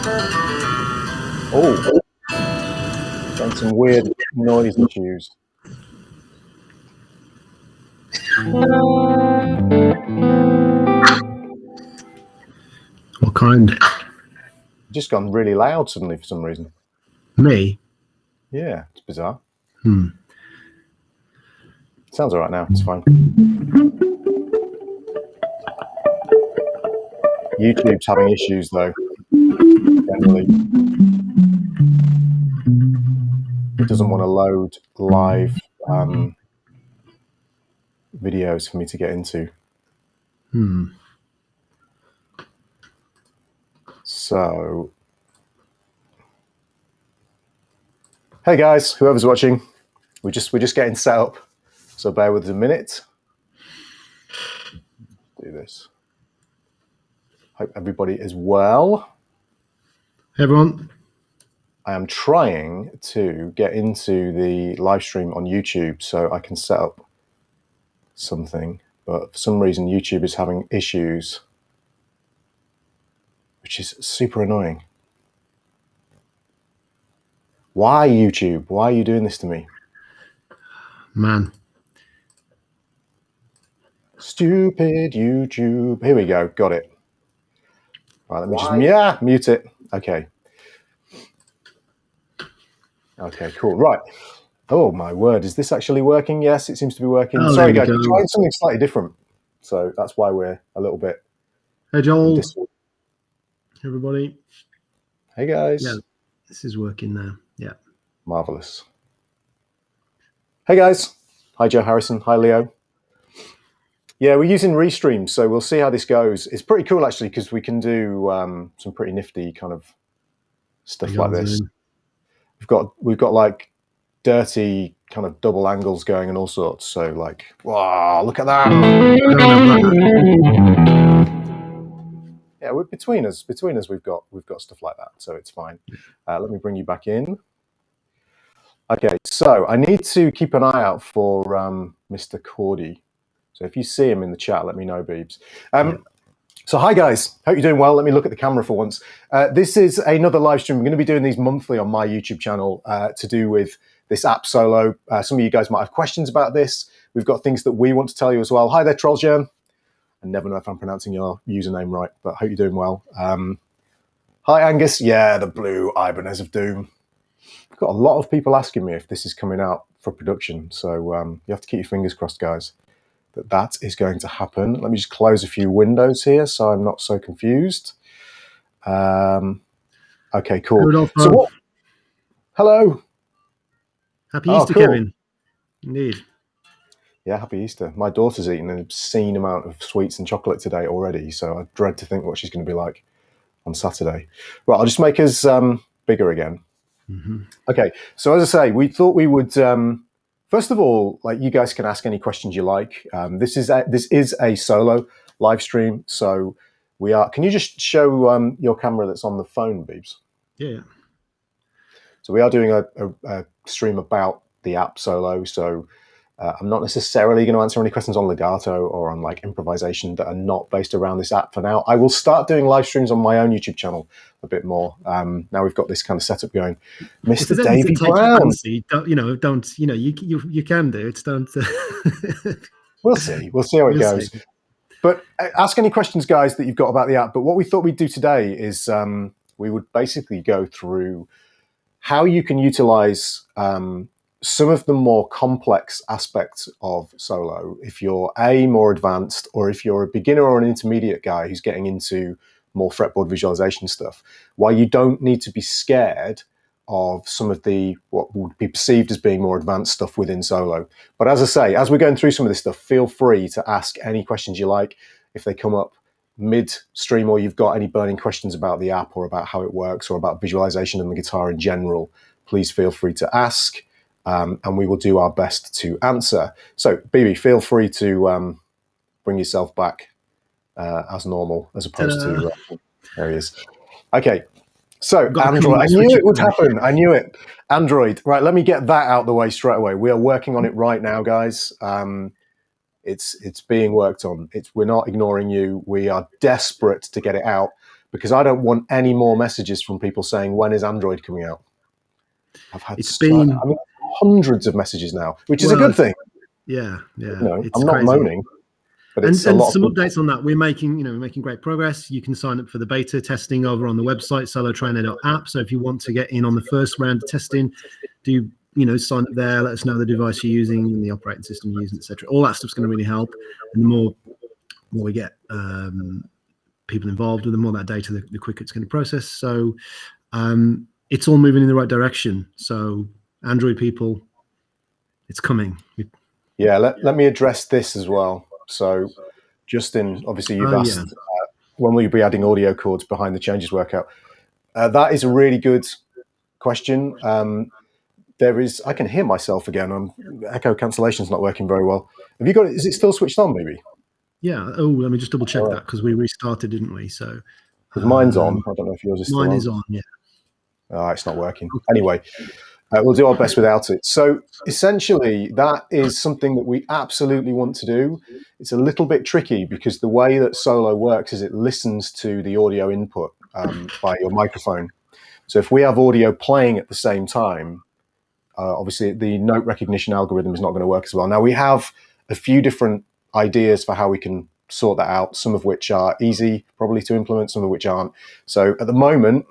Oh, got some weird noise issues. What kind? Just gone really loud suddenly for some reason. Me? Yeah, it's bizarre. Hmm. Sounds all right now. It's fine. YouTube's having issues though. Generally, it doesn't want to load live videos for me to get into. So, hey guys, whoever's watching, we're just getting set up. So bear with us a minute. Do this. Hope everybody is well. Hey everyone. I am trying to get into the live stream on YouTube so I can set up something, but for some reason YouTube is having issues, which is super annoying. Why, YouTube? Why are you doing this to me? Man. Stupid YouTube. Here we go. Got it. Right, let me just mute it. Okay. Okay, cool. Right. Oh my word, is this actually working? Yes, it seems to be working. Oh, Sorry there we guys, we're go. trying something slightly different. So that's why we're a little bit... Hey Joel. Everybody. Hey guys. Yeah, this is working now. Yeah. Marvelous. Hey guys. Hi Joe Harrison. Hi Leo. Yeah, we're using Restream, so we'll see how this goes. It's pretty cool actually because we can do some pretty nifty kind of stuff like this. We've got like dirty kind of double angles going and all sorts. So like, wow, look at that! Yeah, between us, we've got stuff like that, so it's fine. Let me bring you back in. Okay, so I need to keep an eye out for Mr. Cordy. So if you see him in the chat, let me know, Beebs. So hi guys, hope you're doing well. Let me look at the camera for once. This is another live stream. We're going to be doing these monthly on my YouTube channel to do with this app Solo. Some of you guys might have questions about this. We've got things that we want to tell you as well. Hi there, Trollsgerm. I never know if I'm pronouncing your username right, but I hope you're doing well. Hi Angus. Yeah, the blue Ibanez of Doom. I've got a lot of people asking me if this is coming out for production, so you have to keep your fingers crossed, guys, that is going to happen. Let me just close a few windows here so I'm not so confused. Okay, cool. So what? Hello. Happy Easter, cool. Kevin. Indeed. Yeah, happy Easter. My daughter's eaten an obscene amount of sweets and chocolate today already, so I dread to think what she's going to be like on Saturday. Right, I'll just make us bigger again. Okay, so as I say, we thought we would... first of all, like, you guys can ask any questions you like. This is a solo live stream, so we are. Can you just show your camera that's on the phone, Beebs? Yeah. So we are doing a stream about the app Solo. So I'm not necessarily going to answer any questions on Legato or on like improvisation that are not based around this app for now. I will start doing live streams on my own YouTube channel a bit more. Now we've got this kind of setup going. Mr. Davey Brown. You can do it. Don't. We'll see. We'll see how it goes. See. But ask any questions, guys, that you've got about the app. But what we thought we'd do today is we would basically go through how you can utilize some of the more complex aspects of Solo if you're more advanced, or if you're a beginner or an intermediate guy who's getting into more fretboard visualization stuff, while you don't need to be scared of some of the what would be perceived as being more advanced stuff within Solo. But as I say, as we're going through some of this stuff, feel free to ask any questions you like. If they come up mid-stream, or you've got any burning questions about the app or about how it works or about visualization and the guitar in general, please feel free to ask, and we will do our best to answer. So, Beebee, feel free to bring yourself back as normal, as opposed to areas. Okay, so Android. I knew it would happen. I knew it. Android. Right, let me get that out of the way straight away. We are working on it right now, guys. It's being worked on. We're not ignoring you. We are desperate to get it out. because I don't want any more messages from people saying, when is Android coming out? I've had hundreds of messages now, which is a good thing. Yeah. I'm not moaning. But and it's a lot some of updates on that. We're making great progress. You can sign up for the beta testing over on the website, solotrainer.app. So if you want to get in on the first round of testing, do sign up there, let us know the device you're using and the operating system you're using, etc. All that stuff's going to really help. And the more we get people involved with, the more that data, the quicker it's going to process. So it's all moving in the right direction. So Android people, it's coming. Yeah, let me address this as well. So Justin, obviously you've asked when will you be adding audio chords behind the changes workout? That is a really good question. I can hear myself again. Echo cancellation's not working very well. Have you got it? Is it still switched on, maybe? Yeah. Oh, let me just double check that, because we restarted, didn't we? So because mine's on. I don't know if yours is still on. Mine is on, yeah. It's not working. Anyway, we'll do our best without it. So essentially, that is something that we absolutely want to do. It's a little bit tricky because the way that Solo works is it listens to the audio input by your microphone. So if we have audio playing at the same time, obviously the note recognition algorithm is not going to work as well. Now, we have a few different ideas for how we can sort that out, some of which are easy probably to implement, some of which aren't. So at the moment,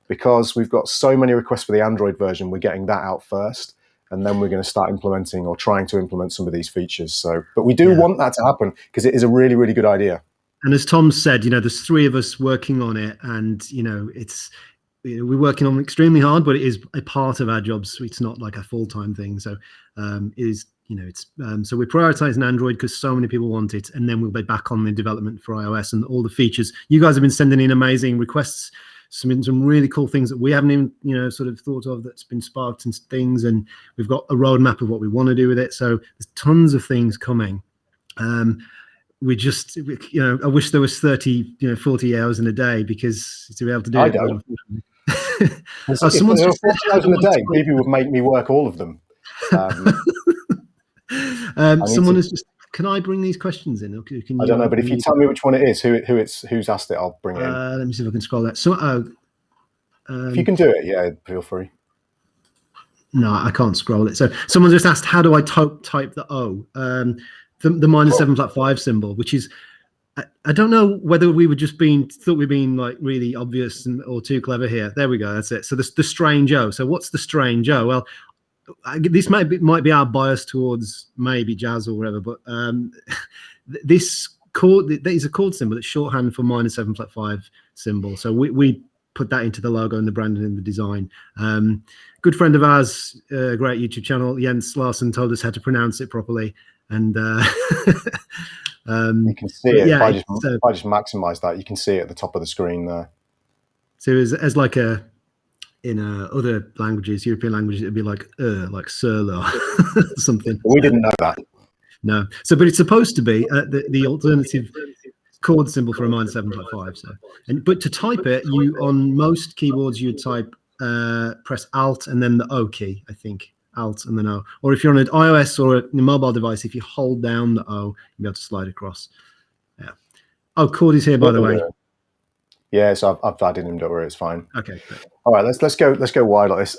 because we've got so many requests for the Android version, we're getting that out first, and then we're going to start implementing or trying to implement some of these features. So, but we do want that to happen because it is a really, really good idea. And as Tom said, there's three of us working on it, and we're working on it extremely hard, but it is a part of our jobs. It's not like a full-time thing. So so we're prioritizing Android because so many people want it, and then we'll be back on the development for iOS and all the features. You guys have been sending in amazing requests, some really cool things that we haven't even sort of thought of, that's been sparked and things, and we've got a roadmap of what we want to do with it. So there's tons of things coming. We just, I wish there was 30, 40 hours in a day because to be able to do I it. Don't. If someone's just 40 hours in a day, Beebee would make me work all of them. Someone has just, can I bring these questions in? Or can you, I don't know, but if you tell me which one it is, who's asked it, I'll bring it in. Let me see if I can scroll that. So, if you can do it, yeah, feel free. No, I can't scroll it. So someone just asked, how do I type the O? The -7 symbol, which is, I don't know whether we were just thought we were being like really obvious or too clever here. There we go. That's it. So the strange O. So what's the strange O? Well, this might be our bias towards maybe jazz or whatever, but this is a chord symbol. It's shorthand for -7 symbol. So we put that into the logo and the branding and the design. Good friend of ours, great YouTube channel, Jens Larsen, told us how to pronounce it properly. And you can see it if I just maximize that. You can see it at the top of the screen there. So as like in other languages, European languages, it'd be like Surlo something. We didn't know that. No. So, but it's supposed to be the alternative chord symbol for a -7.5. So, but to type it, you on most keyboards you type press Alt and then the O key, I think. Alt and then O. Or if you're on an iOS or a mobile device, if you hold down the O, you'll be able to slide across. Yeah. Oh, Chord is here, by the way. Yeah, so I've added him. Don't worry, it's fine. Okay. Great. All right, let's go wide like this.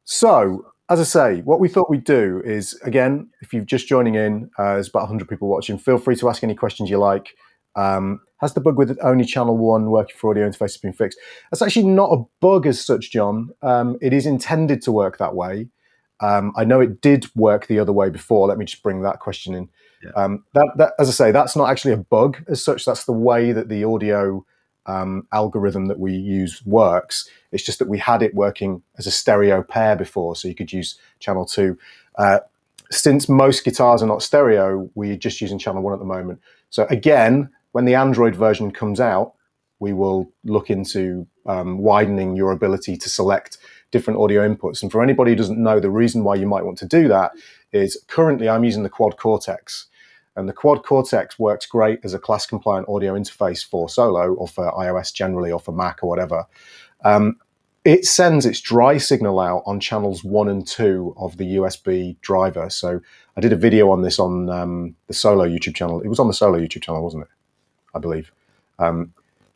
So, as I say, what we thought we'd do is, again, if you're just joining in, there's about 100 people watching. Feel free to ask any questions you like. Has the bug with only channel 1 working for audio interfaces been fixed? That's actually not a bug as such, John. It is intended to work that way. I know it did work the other way before. Let me just bring that question in. Yeah. That, as I say, that's not actually a bug as such. That's the way that the audio algorithm that we use works. It's just that we had it working as a stereo pair before, so you could use channel 2. Since most guitars are not stereo, we're just using channel 1 at the moment. So again, when the Android version comes out, we will look into widening your ability to select different audio inputs. And for anybody who doesn't know, the reason why you might want to do that is currently I'm using the Quad Cortex. And the Quad Cortex works great as a class-compliant audio interface for Solo or for iOS generally or for Mac or whatever. It sends its dry signal out on channels 1 and 2 of the USB driver. So I did a video on this on the Solo YouTube channel. It was on the Solo YouTube channel, wasn't it? I believe.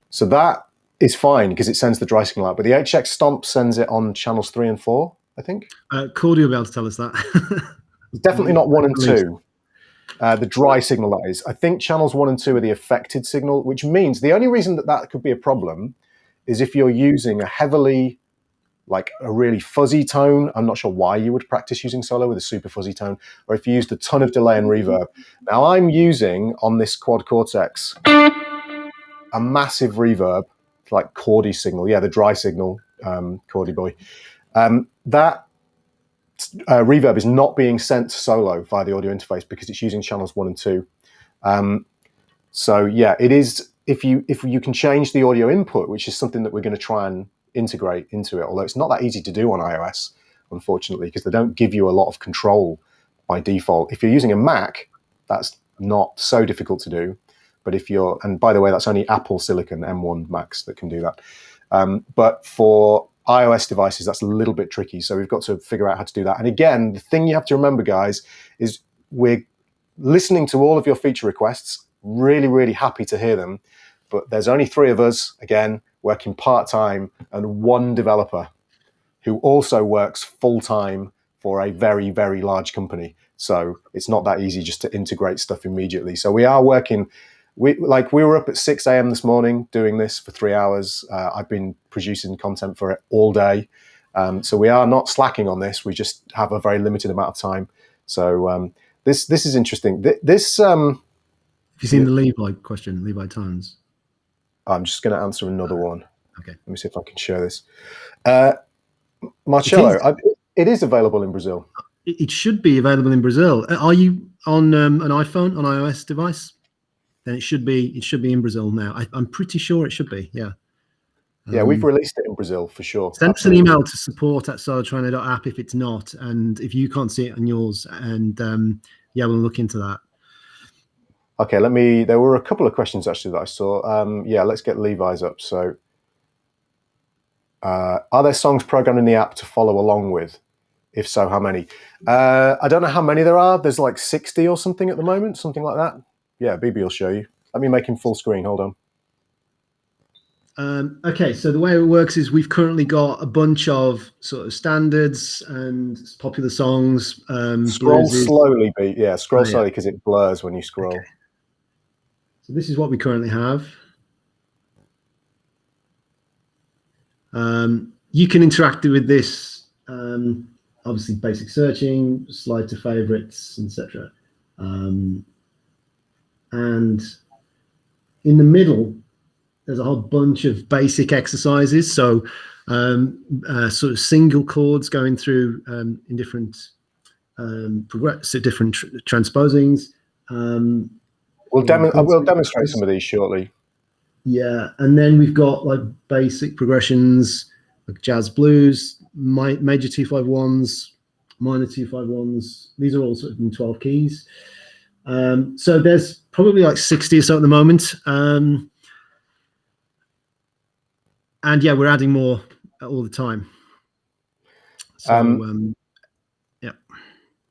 So that is fine because it sends the dry signal out, but the HX Stomp sends it on channels 3 and 4, I think. Cordy will be able to tell us that. It's definitely not 1 and 2. The dry signal, that is. I think channels 1 and 2 are the affected signal, which means the only reason that could be a problem is if you're using a really fuzzy tone. I'm not sure why you would practice using solo with a super fuzzy tone, or if you used a ton of delay and reverb. Now I'm using on this Quad Cortex a massive reverb, like Cordy signal. Yeah, the dry signal, Cordy boy. That reverb is not being sent to solo via the audio interface because it's using channels 1 and 2. So yeah, it is. If you can change the audio input, which is something that we're going to try and integrate into it, although it's not that easy to do on iOS, unfortunately, because they don't give you a lot of control by default. If you're using a Mac, that's not so difficult to do. But and by the way, that's only Apple Silicon M1 Macs that can do that. But for iOS devices, that's a little bit tricky. So we've got to figure out how to do that. And again, the thing you have to remember, guys, is we're listening to all of your feature requests. Really, really happy to hear them. But there's only 3 of us, again, working part-time, and 1 developer who also works full-time for a very, very large company. So it's not that easy just to integrate stuff immediately. So we are working. We were up at 6 a.m. this morning doing this for 3 hours. I've been producing content for it all day. So we are not slacking on this. We just have a very limited amount of time. So this is interesting. Have you seen the Levi question, Levi Tones? I'm just going to answer another one. Okay. Let me see if I can share this. Marcello, it is available in Brazil. It should be available in Brazil. Are you on an iPhone, on iOS device? Then it should be in Brazil now. I'm pretty sure it should be. Yeah. Yeah, we've released it in Brazil for sure. Send us an email to support@solotrainer.app if it's not, and if you can't see it on yours, and we'll look into that. Okay, there were a couple of questions actually that I saw. Let's get Levi's up. So, are there songs programmed in the app to follow along with? If so, how many? I don't know how many there are. There's like 60 or something at the moment, something like that. Yeah, Beebee will show you. Let me make him full screen. Hold on. Okay, so the way it works is we've currently got a bunch of sort of standards and popular songs. Scroll slowly, Beat. Yeah, scroll slowly because it blurs when you scroll. Okay. So this is what we currently have. You can interact with this, obviously basic searching, slide to favorites, etc. And in the middle, there's a whole bunch of basic exercises. So sort of single chords going through in different different transposings. We'll demonstrate some of these shortly. Yeah, and then we've got like basic progressions, like jazz blues, major 251s, minor 251s. These are all sort of in 12 keys. So there's probably like 60 or so at the moment. And yeah, we're adding more all the time. So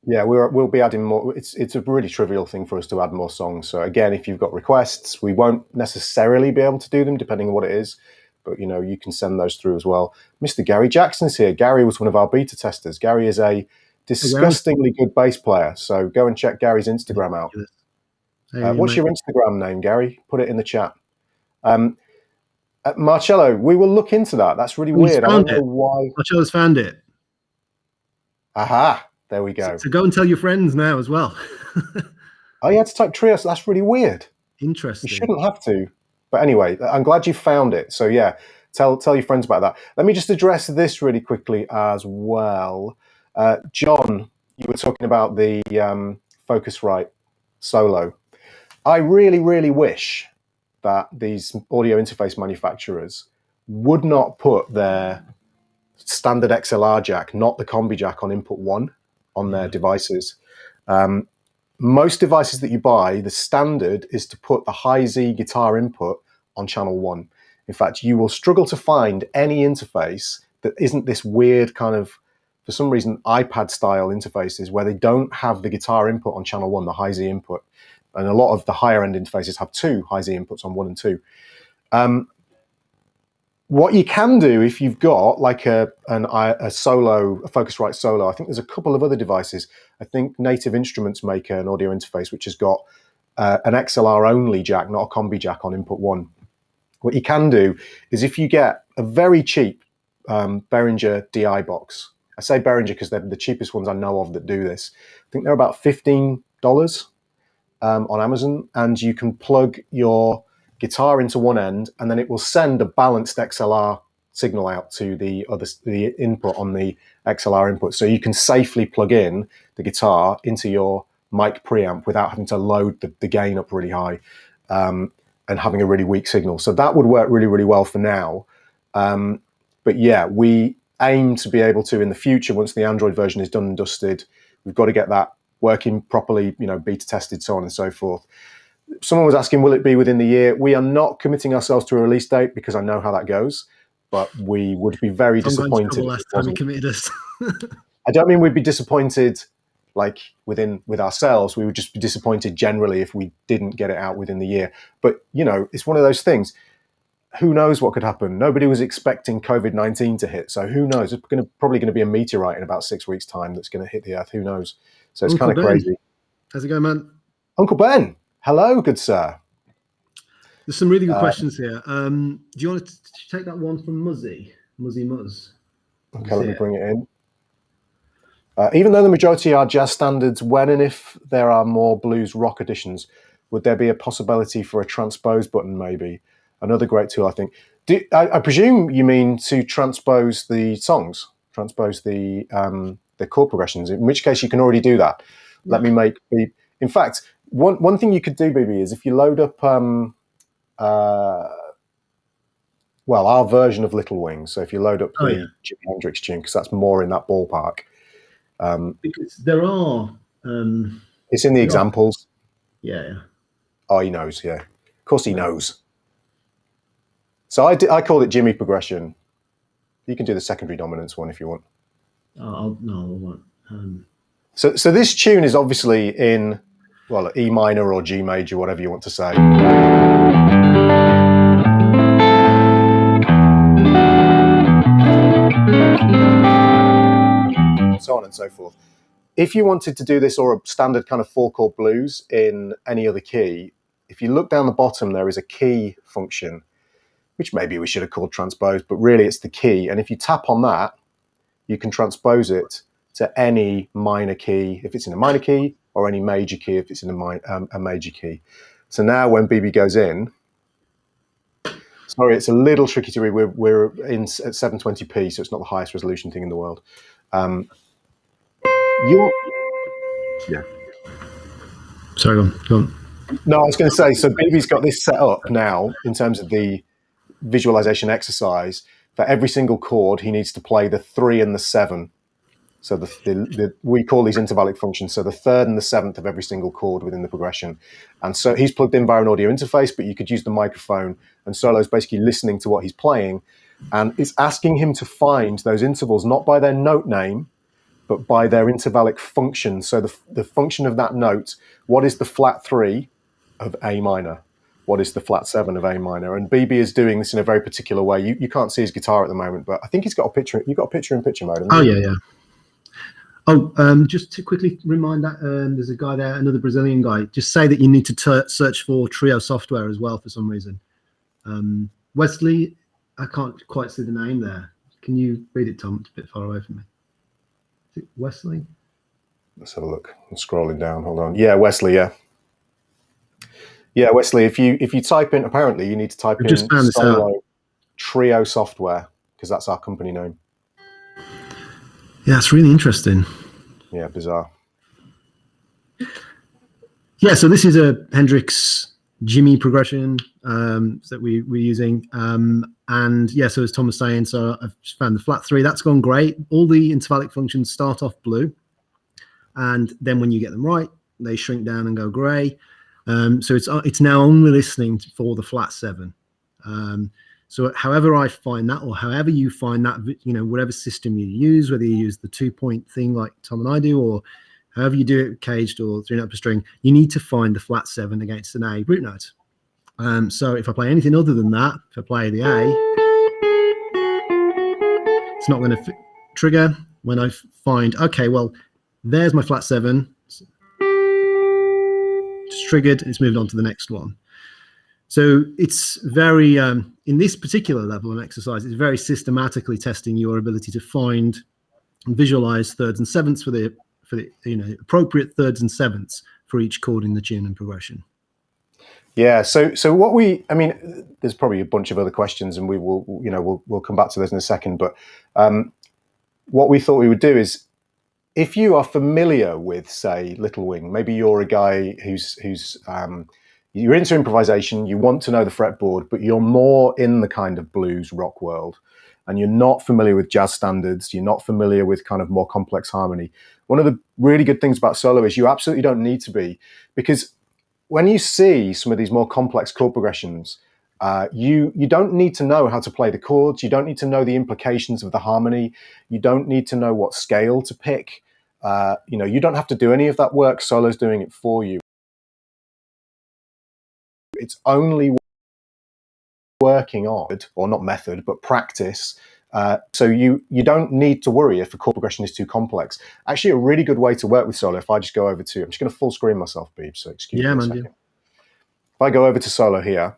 yeah, we'll be adding more. It's a really trivial thing for us to add more songs. So again, if you've got requests, we won't necessarily be able to do them depending on what it is, but you can send those through as well. Mr. Gary Jackson's here. Gary was one of our beta testers. Gary is a disgustingly good bass player. So go and check Gary's Instagram out. What's your Instagram name, Gary? Put it in the chat. Marcello, we will look into that. That's really weird. I don't know why. Marcello's found it. Aha. There we go. So go and tell your friends now as well. Oh, you had to type Trios. That's really weird. Interesting. You shouldn't have to. But anyway, I'm glad you found it. So yeah, tell your friends about that. Let me just address this really quickly as well. John, you were talking about the Focusrite Solo. I really, really wish that these audio interface manufacturers would not put their standard XLR jack, not the combi jack, on input 1 on their devices. Most devices that you buy, the standard is to put the high Z guitar input on channel 1. In fact, you will struggle to find any interface that isn't this weird kind of, for some reason, iPad style interfaces where they don't have the guitar input on channel 1, the high Z input. And a lot of the higher end interfaces have 2 high Z inputs on 1 and 2. What you can do if you've got like a solo, a Focusrite solo, I think there's a couple of other devices. I think Native Instruments make an audio interface which has got an XLR only jack, not a combi jack on input 1. What you can do is if you get a very cheap Behringer DI box, I say Behringer because they're the cheapest ones I know of that do this. I think they're about $15 on Amazon, and you can plug your guitar into one end, and then it will send a balanced XLR signal out to the input on the XLR input. So you can safely plug in the guitar into your mic preamp without having to load the gain up really high and having a really weak signal. So that would work really, really well for now. But yeah, we aim to be able to in the future, once the Android version is done and dusted, we've got to get that working properly, beta tested, so on and so forth. Someone was asking, will it be within the year? We are not committing ourselves to a release date because I know how that goes, but we would be very disappointed. Last time we committed us. I don't mean we'd be disappointed like with ourselves. We would just be disappointed generally if we didn't get it out within the year. But, it's one of those things. Who knows what could happen? Nobody was expecting COVID-19 to hit. So who knows? It's probably going to be a meteorite in about 6 weeks' time that's going to hit the Earth. Who knows? So it's kind of crazy. How's it going, man? Uncle Ben. Hello, good sir. There's some really good questions here. Do you want to take that one from Muzzy Muzz? Okay, let me bring it in. Even though the majority are jazz standards, when and if there are more blues rock editions, would there be a possibility for a transpose button maybe? Another great tool, I think. I presume you mean to transpose the songs, transpose the chord progressions, in which case you can already do that. Yeah. Let me make the... In fact, one thing you could do, Beebee, is if you load up our version of Little Wings, so if you load up the Jimi Hendrix tune, because that's more in that ballpark. Because there are... it's in the examples. Yeah. Oh, he knows, yeah. Of course he knows. So I called it Jimmy progression. You can do the secondary dominance one if you want. I won't. So this tune is obviously in, E minor or G major, whatever you want to say. So on and so forth. If you wanted to do this or a standard kind of 4-chord blues in any other key, if you look down the bottom, there is a key function, which maybe we should have called transpose, but really it's the key. And if you tap on that, you can transpose it to any minor key if it's in a minor key, or any major key if it's in a major key. So now when Beebee goes in, sorry, it's a little tricky to read. We're in at 720p, so it's not the highest resolution thing in the world. Yeah. Sorry, go on. No, I was going to say, so Beebee's got this set up now in terms of the visualization exercise. For every single chord, he needs to play the 3 and the 7. So we call these intervallic functions. So the 3rd and the 7th of every single chord within the progression. And so he's plugged in via an audio interface, but you could use the microphone. And Solo's basically listening to what he's playing. And it's asking him to find those intervals, not by their note name, but by their intervallic function. So the function of that note, what is the flat 3 of A minor? What is the flat 7 of A minor? And Beebee is doing this in a very particular way. You can't see his guitar at the moment, but I think he's got a picture. You've got a picture in picture mode. Oh, yeah. Oh, just to quickly remind that there's a guy there, another Brazilian guy. Just say that you need to search for Trio software as well for some reason. Wesley, I can't quite see the name there. Can you read it, Tom? It's a bit far away from me. Is it Wesley? Let's have a look. I'm scrolling down. Hold on. Yeah, Wesley. Yeah. Yeah, Wesley. If you type in, apparently you need to type in Solo Trio software, because that's our company name. Yeah, it's really interesting. Yeah, bizarre. Yeah, so this is a Hendrix Jimmy progression that we're using. And yeah, so as Tom was saying, so I've found the flat 3. That's gone great. All the intervallic functions start off blue. And then when you get them right, they shrink down and go gray. So it's now only listening for the flat 7. So however I find that, or however you find that, whatever system you use, whether you use the 2-point thing like Tom and I do, or however you do it caged or 3-note per string, you need to find the flat 7 against an A root note. So if I play anything other than that, if I play the A, It's not going to trigger when I find, okay, well, there's my flat 7. It's triggered. It's moved on to the next one. So it's very, in this particular level of exercise, it's very systematically testing your ability to find and visualize thirds and sevenths for the appropriate thirds and sevenths for each chord in the tune and progression. Yeah. So there's probably a bunch of other questions, and we'll come back to those in a second. But what we thought we would do is, if you are familiar with, say, Little Wing, maybe you're a guy who's you're into improvisation, you want to know the fretboard, but you're more in the kind of blues rock world, and you're not familiar with jazz standards, you're not familiar with kind of more complex harmony. One of the really good things about solo is you absolutely don't need to be, because when you see some of these more complex chord progressions, you don't need to know how to play the chords. You don't need to know the implications of the harmony. You don't need to know what scale to pick. You don't have to do any of that work. Solo's doing it for you. It's only working on, or not method, but practice. So you don't need to worry if a chord progression is too complex. Actually, a really good way to work with solo, if I just go over to, I'm just going to full screen myself, Beeb, so excuse me a second. If I go over to solo here,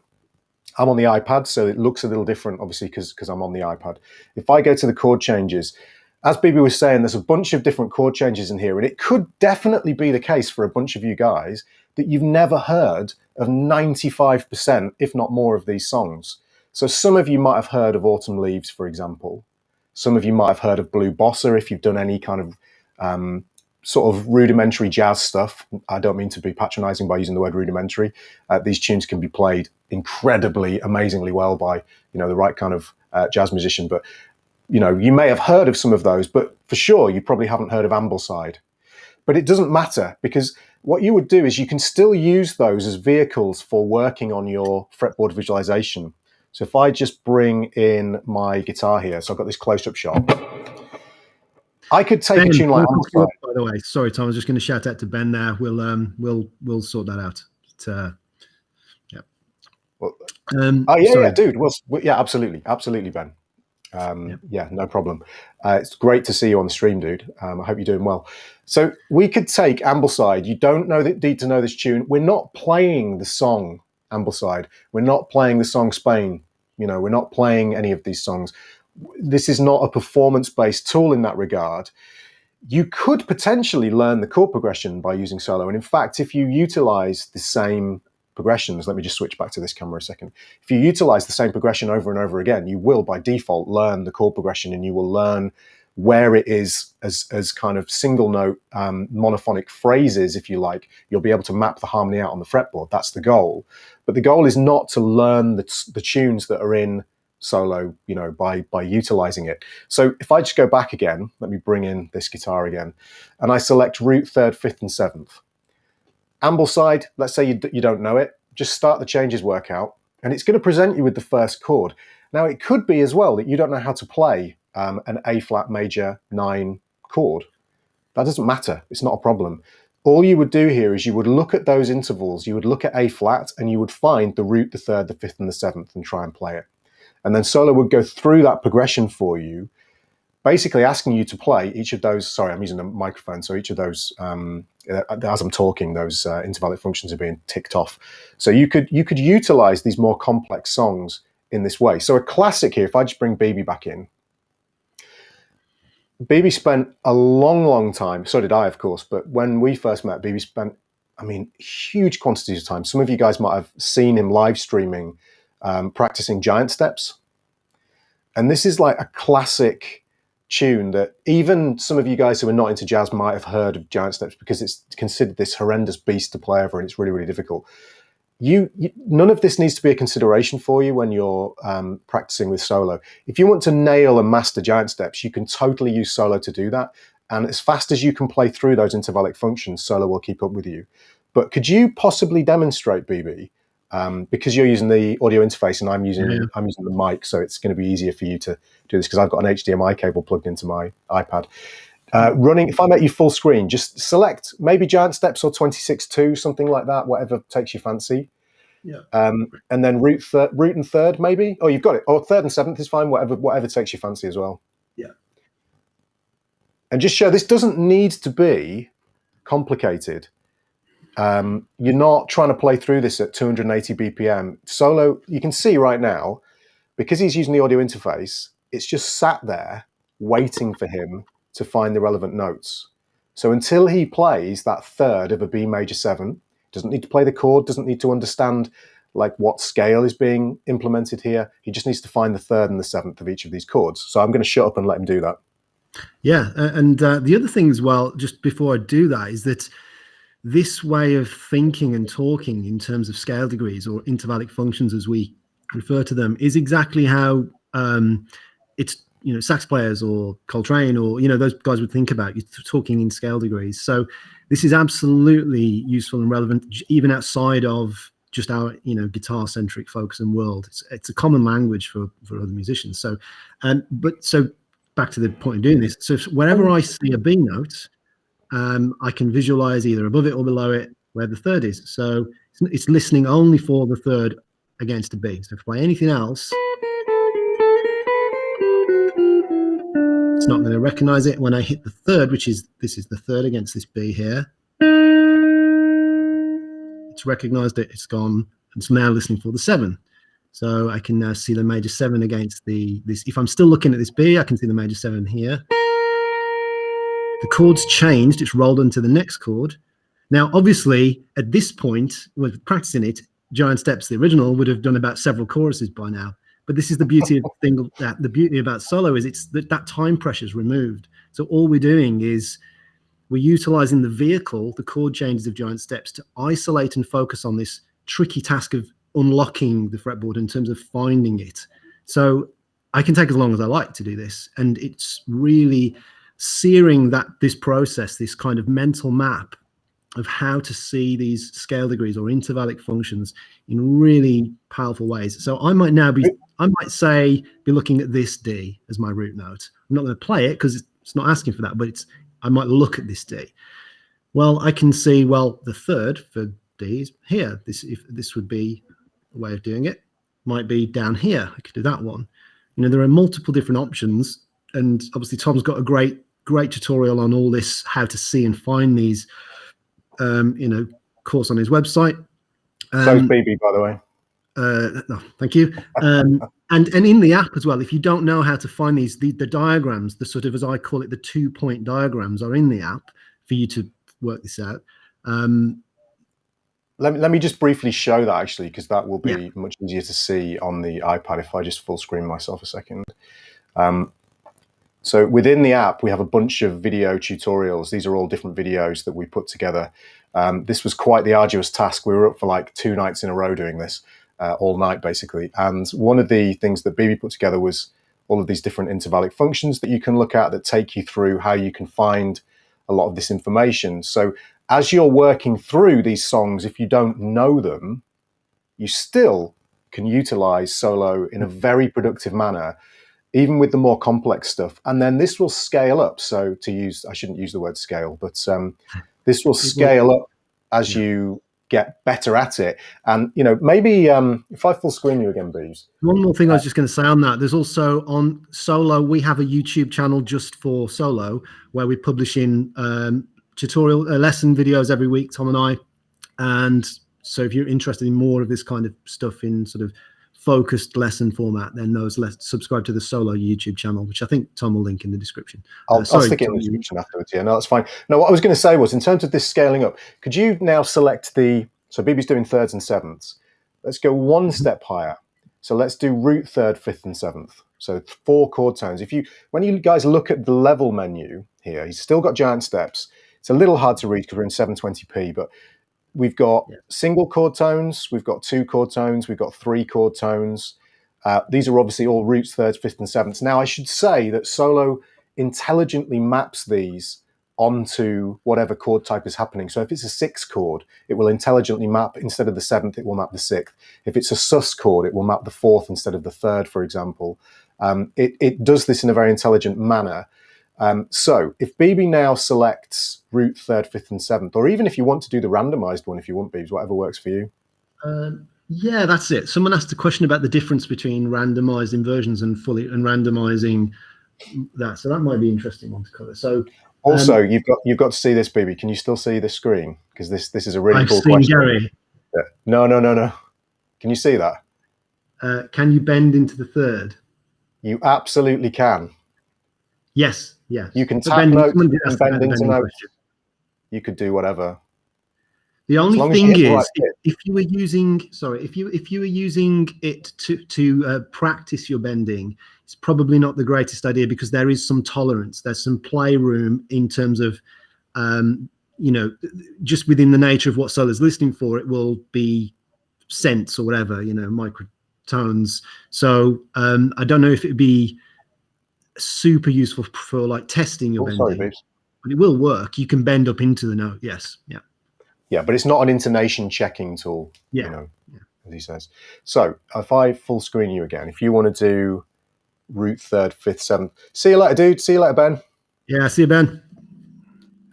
I'm on the iPad, so it looks a little different, obviously, because I'm on the iPad. If I go to the chord changes, as Beebee was saying, there's a bunch of different chord changes in here, and it could definitely be the case for a bunch of you guys that you've never heard of 95%, if not more, of these songs. So some of you might have heard of Autumn Leaves, for example. Some of you might have heard of Blue Bossa if you've done any kind of sort of rudimentary jazz stuff. I don't mean to be patronizing by using the word rudimentary. These tunes can be played incredibly, amazingly well by, the right kind of jazz musician. But, you may have heard of some of those, but for sure, you probably haven't heard of Ambleside. But it doesn't matter, because what you would do is you can still use those as vehicles for working on your fretboard visualization. So if I just bring in my guitar here, so I've got this close-up shot. I could take a tune like Ambleside. By the way, sorry, Tom, I was just going to shout out to Ben there. We'll sort that out. Yeah. Well, sorry. dude. Well, yeah, absolutely, Ben. Yeah, no problem. It's great to see you on the stream, dude. I hope you're doing well. So we could take Ambleside. You don't need to know this tune. We're not playing the song Ambleside. We're not playing the song Spain. We're not playing any of these songs. This is not a performance-based tool in that regard. You could potentially learn the chord progression by using solo. And in fact, if you utilize the same progressions, let me just switch back to this camera a second. If you utilize the same progression over and over again, you will by default learn the chord progression, and you will learn where it is as kind of single note monophonic phrases, if you like. You'll be able to map the harmony out on the fretboard. That's the goal. But the goal is not to learn the tunes that are in solo, by utilizing it. So if I just go back again, let me bring in this guitar again, and I select root, third, fifth, and seventh. Ambleside, let's say you don't know it, just start the changes workout, and it's going to present you with the first chord. Now, it could be as well that you don't know how to play an A flat major 9 chord. That doesn't matter. It's not a problem. All you would do here is you would look at those intervals. You would look at A flat, and you would find the root, the third, the fifth, and the seventh, and try and play it. And then solo would go through that progression for you, basically asking you to play each of those. Sorry, I'm using a microphone, so each of those, as I'm talking, those intervallic functions are being ticked off. So you could utilize these more complex songs in this way. So a classic here, if I just bring Beebee back in, Beebee spent a long time, so did I, of course, but when we first met, Beebee spent, huge quantities of time. Some of you guys might have seen him live streaming, practicing giant steps. And this is like a classic tune that even some of you guys who are not into jazz might have heard of giant steps, because it's considered this horrendous beast to play over, and it's really, really difficult. None of this needs to be a consideration for you when you're practicing with solo. If you want to nail and master giant steps, you can totally use solo to do that. And as fast as you can play through those intervallic functions, solo will keep up with you. But could you possibly demonstrate, Beebee? Because you're using the audio interface and I'm using the mic, so it's going to be easier for you to do this because I've got an HDMI cable plugged into my iPad. Running, if I make you full screen, just select maybe giant steps or 26-2, something like that, whatever takes your fancy. Yeah. And then root and third, maybe. Oh, you've got it. Or third and seventh is fine. Whatever takes your fancy as well. Yeah. And just show this doesn't need to be complicated. You're not trying to play through this at 280 BPM. Solo, you can see right now, because he's using the audio interface, it's just sat there waiting for him to find the relevant notes. So until he plays that third of a B major 7, doesn't need to play the chord, doesn't need to understand like what scale is being implemented here. He just needs to find the third and the 7th of each of these chords. So I'm going to shut up and let him do that. Yeah, and the other thing as well, just before I do that, is that this way of thinking and talking in terms of scale degrees or intervallic functions, as we refer to them, is exactly how it's, sax players or Coltrane or, those guys would think about. You're talking in scale degrees. So this is absolutely useful and relevant, even outside of just our, guitar-centric focus and world. It's a common language for other musicians. So, so back to the point of doing this. So whenever I see a B note, I can visualize either above it or below it where the third is. So it's listening only for the third against a B. So if I play anything else, it's not going to recognize it. When I hit the third, this is the third against this B here, it's recognized it, it's gone. It's now listening for the 7. So I can now see the major 7 against this. If I'm still looking at this B, I can see the major 7 here. The chord's changed, it's rolled onto the next chord. Now, obviously, at this point, with practicing it, Giant Steps, the original, would have done about several choruses by now. But this is the beauty of the beauty about solo is it's that time pressure is removed. So all we're doing is we're utilizing the vehicle, the chord changes of Giant Steps, to isolate and focus on this tricky task of unlocking the fretboard in terms of finding it. So I can take as long as I like to do this, and it's really searing this process, this kind of mental map of how to see these scale degrees or intervallic functions in really powerful ways. So I might be looking at this D as my root note. I'm not going to play it because it's not asking for that, but I might look at this D. Well, I can see, the third for D is here. This would be a way of doing it. Might be down here. I could do that one. There are multiple different options, and obviously Tom's got a great tutorial on all this, how to see and find these, course on his website. So is Beebee, by the way. No, thank you. And in the app as well, if you don't know how to find these, the diagrams, the sort of, as I call it, the 2-point diagrams are in the app for you to work this out. Let me just briefly show that, actually, because that will be much easier to see on the iPad if I just full screen myself a second. So within the app, we have a bunch of video tutorials. These are all different videos that we put together. This was quite the arduous task. We were up for like 2 nights in a row doing this, all night basically. And one of the things that Beebee put together was all of these different intervallic functions that you can look at that take you through how you can find a lot of this information. So as you're working through these songs, if you don't know them, you still can utilize solo in a very productive manner, even with the more complex stuff. And then this will scale up. So I shouldn't use the word scale, but this will scale up as you get better at it. And, maybe if I full screen you again, Beebs. One more thing I was just going to say on that. There's also on solo, we have a YouTube channel just for solo where we publish in tutorial lesson videos every week, Tom and I. And so if you're interested in more of this kind of stuff in sort of focused lesson format, then subscribe to the solo YouTube channel, which I think Tom will link in the description. I'll stick it in the description afterwards. Yeah, no, that's fine. No, what I was going to say was, in terms of this scaling up, could you now select so Beebe's doing thirds and 7ths. Let's go one step higher. So let's do root 3rd, 5th, and 7th. So 4 chord tones. When you guys look at the level menu here, he's still got Giant Steps. It's a little hard to read because we're in 720p, but we've got single chord tones, we've got 2 chord tones, we've got 3 chord tones. These are obviously all roots, 3rds, 5th, and 7ths. Now, I should say that solo intelligently maps these onto whatever chord type is happening. So if it's a 6 chord, it will intelligently map, instead of the 7th, it will map the 6th. If it's a sus chord, it will map the 4th instead of the 3rd, for example. It does this in a very intelligent manner. So if Beebee now selects root 3rd, 5th, and 7th, or even if you want to do the randomized one, if you want, Beebs, whatever works for you. Yeah, that's it. Someone asked a question about the difference between randomized inversions and randomizing that. So that might be an interesting one to cover. So also, you've got to see this, Beebee. Can you still see this screen? Because this is a really I've cool seen question. Gary. No. Can you see that? Can you bend into the third? You absolutely can. Yes. You can tap notes, you can bend into notes. Question. You could do whatever. The only thing is, if you were using it to practice your bending, it's probably not the greatest idea, because there is some tolerance. There's some playroom in terms of, just within the nature of what solo's listening for, it will be cents or whatever, microtones. So I don't know if it'd be super useful for like testing your bending. Sorry, but it will work. You can bend up into the note. Yes. Yeah, but it's not an intonation checking tool, as he says. So if I full screen you again, if you want to do root, third, fifth, seventh. See you later, dude. See you later, Ben. Yeah, see you, Ben.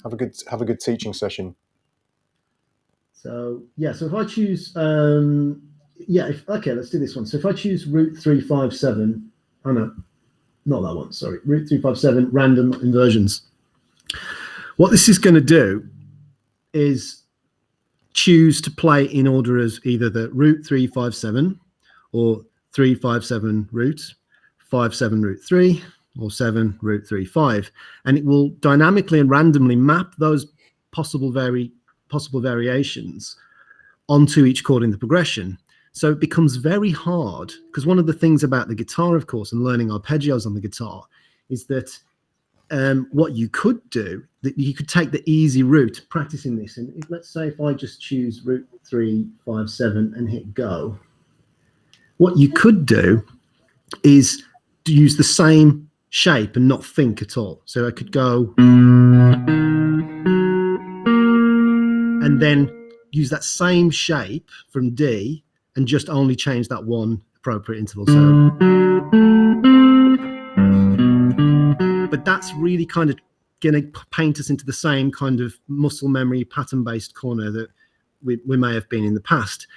Have a good teaching session. So if I choose let's do this one. So if I choose root 357, oh no, not that one, sorry. Root 357 random inversions. What this is going to do is choose to play in order as either the root 357 or 357 root, 57 root 3, or 7 root 3 5, and it will dynamically and randomly map those possible variations onto each chord in the progression. So it becomes very hard, because one of the things about the guitar, of course, and learning arpeggios on the guitar is that what you could do, that you could take the easy route practicing this. And let's say if I just choose root 357 and hit go, what you could do is to use the same shape and not think at all. So I could go and then use that same shape from D and just only change that one appropriate interval. So, but that's really kind of going to paint us into the same kind of muscle memory pattern-based corner that we may have been in the past.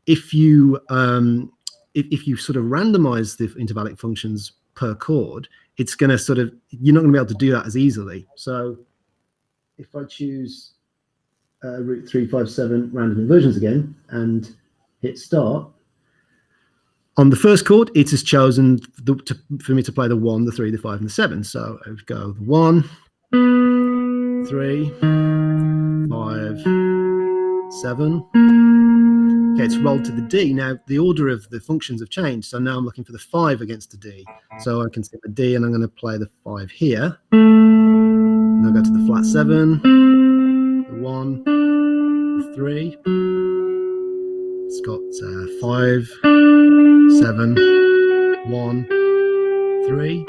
If you sort of randomize the intervallic functions per chord, it's going to sort of, you're not going to be able to do that as easily. So if I choose root 357 random inversions again and hit start, on the first chord, it has chosen for me to play the 1, the 3, the 5, and the 7. So I would go the 1, 3, 5, 7. Okay, it's rolled to the D. Now, the order of the functions have changed. So now I'm looking for the 5 against the D. So I can set the D and I'm going to play the 5 here. Now go to the flat 7, the 1, the 3. It's got 5, 7, 1, 3.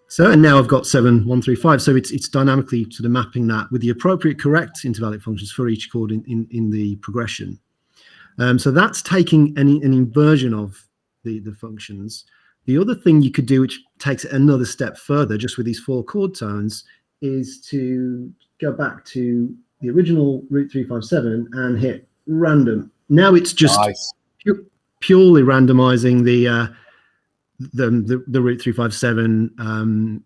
So, and now I've got 7, 1, 3, 5. So it's dynamically sort of mapping that with the appropriate correct intervallic functions for each chord in the progression. So that's taking an inversion of the functions. The other thing you could do, which takes it another step further, just with these 4 chord tones, is to go back to the original root 357 and hit random. Now it's just nice. Purely randomizing the root 357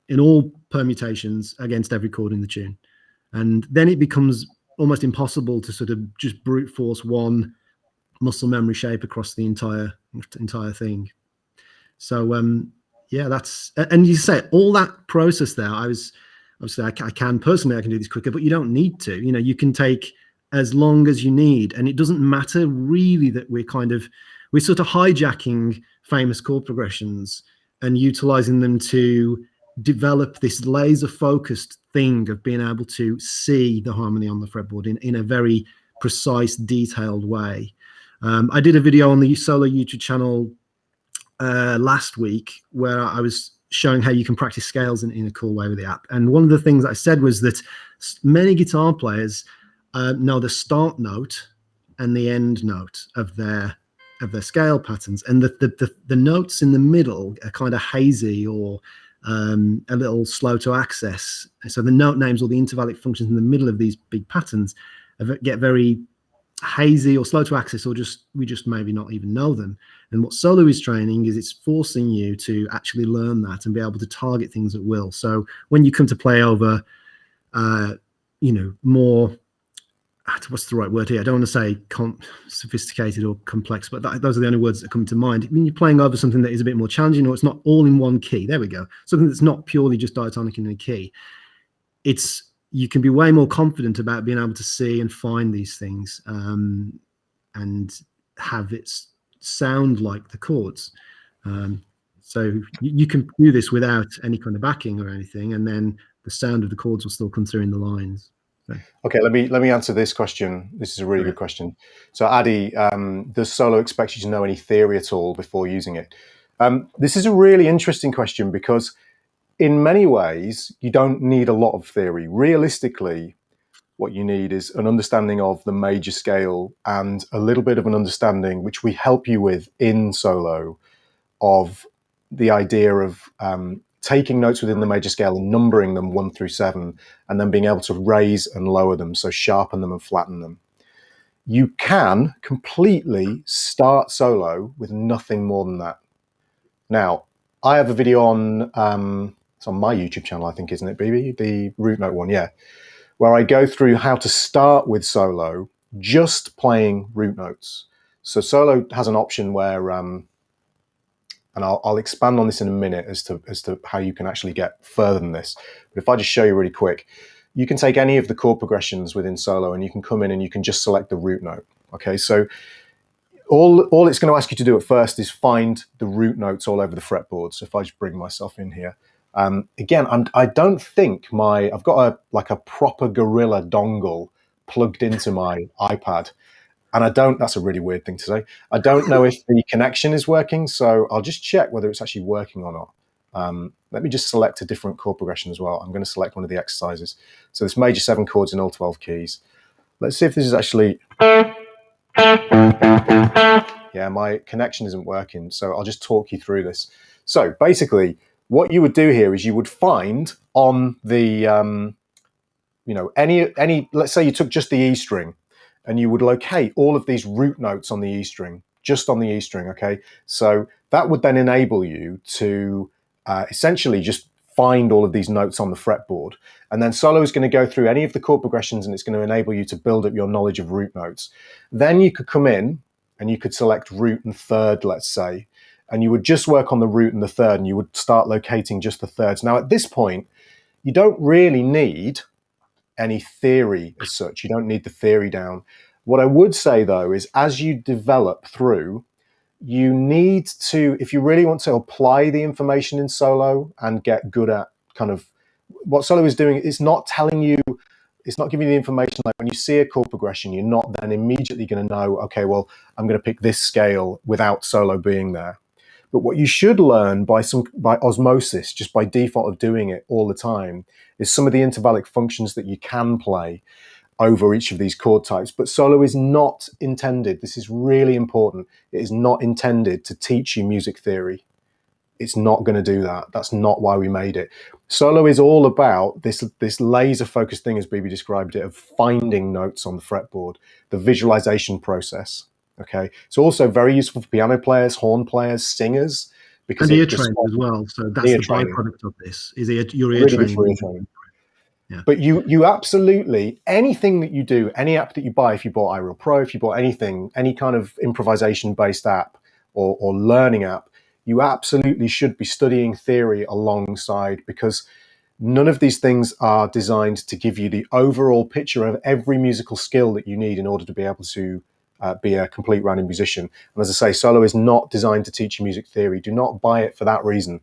in all permutations against every chord in the tune, and then it becomes almost impossible to sort of just brute force one muscle memory shape across the entire thing. So yeah, that's, and you say all that process there. I can personally, I can do this quicker, but you don't need to. You can take as long as you need, and it doesn't matter really that we're sort of hijacking famous chord progressions and utilizing them to develop this laser focused thing of being able to see the harmony on the fretboard in a very precise, detailed way. I did a video on the solo YouTube channel last week where I was showing how you can practice scales in a cool way with the app. And one of the things I said was that many guitar players know the start note and the end note of their scale patterns, and the notes in the middle are kind of hazy or a little slow to access. So the note names or the intervallic functions in the middle of these big patterns get very hazy or slow to access, or we just maybe not even know them. And what solo is training is it's forcing you to actually learn that and be able to target things at will. So when you come to play over, more, what's the right word here? I don't want to say sophisticated or complex, but those are the only words that come to mind. When you're playing over something that is a bit more challenging, or it's not all in one key, there we go. Something that's not purely just diatonic in a key. You can be way more confident about being able to see and find these things, and have it sound like the chords. So you can do this without any kind of backing or anything, and then the sound of the chords will still come through in the lines. So. Okay, let me answer this question. This is a really good question. So, Addy, does solo expect you to know any theory at all before using it? This is a really interesting question because in many ways, you don't need a lot of theory. Realistically, what you need is an understanding of the major scale and a little bit of an understanding, which we help you with in solo, of the idea of taking notes within the major scale and numbering them 1 through 7, and then being able to raise and lower them, so sharpen them and flatten them. You can completely start solo with nothing more than that. Now, I have a video on, it's on my YouTube channel, I think, isn't it, Beebee? The root note one, yeah, where I go through how to start with solo just playing root notes. So solo has an option where, and I'll expand on this in a minute as to how you can actually get further than this. But if I just show you really quick, you can take any of the chord progressions within solo and you can come in and you can just select the root note. Okay, so all it's going to ask you to do at first is find the root notes all over the fretboard. So if I just bring myself in here, again, I don't think I've got a proper Gorilla dongle plugged into my iPad. And that's a really weird thing to say. I don't know if the connection is working, so I'll just check whether it's actually working or not. Let me just select a different chord progression as well. I'm going to select one of the exercises. So this major 7 chords in all 12 keys. Let's see if this is actually... Yeah, my connection isn't working, so I'll just talk you through this. So basically, what you would do here is you would find on the, any, let's say you took just the E string, and you would locate all of these root notes on the E string, just on the E string, okay? So that would then enable you to essentially just find all of these notes on the fretboard. And then solo is going to go through any of the chord progressions and it's going to enable you to build up your knowledge of root notes. Then you could come in and you could select root and third, let's say, and you would just work on the root and the third and you would start locating just the thirds. Now, at this point, you don't really need any theory as such. You don't need the theory down. What I would say, though, is as you develop through, you need to, if you really want to apply the information in solo and get good at kind of what solo is doing, it's not telling you, it's not giving you the information. Like when you see a chord progression, you're not then immediately going to know, okay, well, I'm going to pick this scale without solo being there. But what you should learn by osmosis, just by default of doing it all the time, is some of the intervallic functions that you can play over each of these chord types. But solo is not intended, this is really important, it is not intended to teach you music theory. It's not going to do that. That's not why we made it. Solo is all about this laser focused thing, as Beebee described it, of finding notes on the fretboard, the visualization process. Okay, it's also very useful for piano players, horn players, singers, because and ear training as well. So that's the byproduct of this. Is your ear training? Yeah. But you absolutely, anything that you do, any app that you buy, if you bought iReal Pro, if you bought anything, any kind of improvisation based app or learning app, you absolutely should be studying theory alongside, because none of these things are designed to give you the overall picture of every musical skill that you need in order to be able to be a complete rounded musician. And as I say, solo is not designed to teach you music theory. Do not buy it for that reason.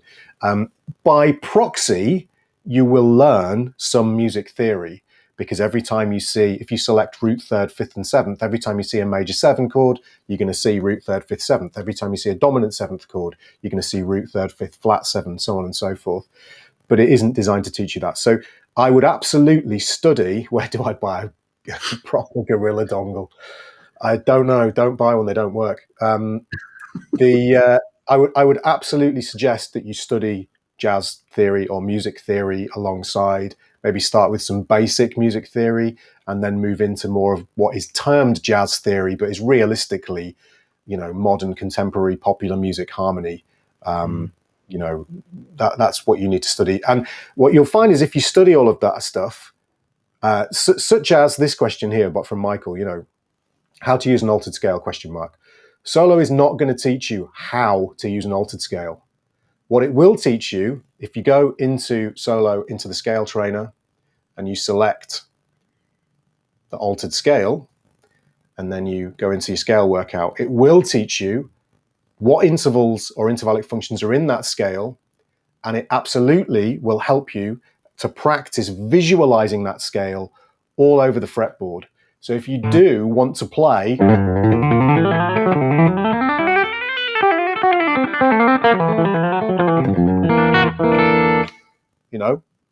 By proxy, you will learn some music theory, because every time you see, if you select root, third, fifth, and seventh, every time you see a major 7 chord, you're going to see root, third, fifth, seventh. Every time you see a dominant 7th chord, you're going to see root, third, fifth, flat 7, so on and so forth. But it isn't designed to teach you that. So I would absolutely study. Where do I buy a proper Gorilla dongle? I don't know. Don't buy one; they don't work. I would absolutely suggest that you study jazz theory or music theory alongside, maybe start with some basic music theory and then move into more of what is termed jazz theory, but is realistically, modern contemporary popular music harmony. That's what you need to study. And what you'll find is if you study all of that stuff, such as this question here, but from Michael, how to use an altered scale, ? Solo is not going to teach you how to use an altered scale. What it will teach you, if you go into Solo, into the scale trainer, and you select the altered scale, and then you go into your scale workout, it will teach you what intervals or intervallic functions are in that scale, and it absolutely will help you to practice visualizing that scale all over the fretboard. So if you do want to play,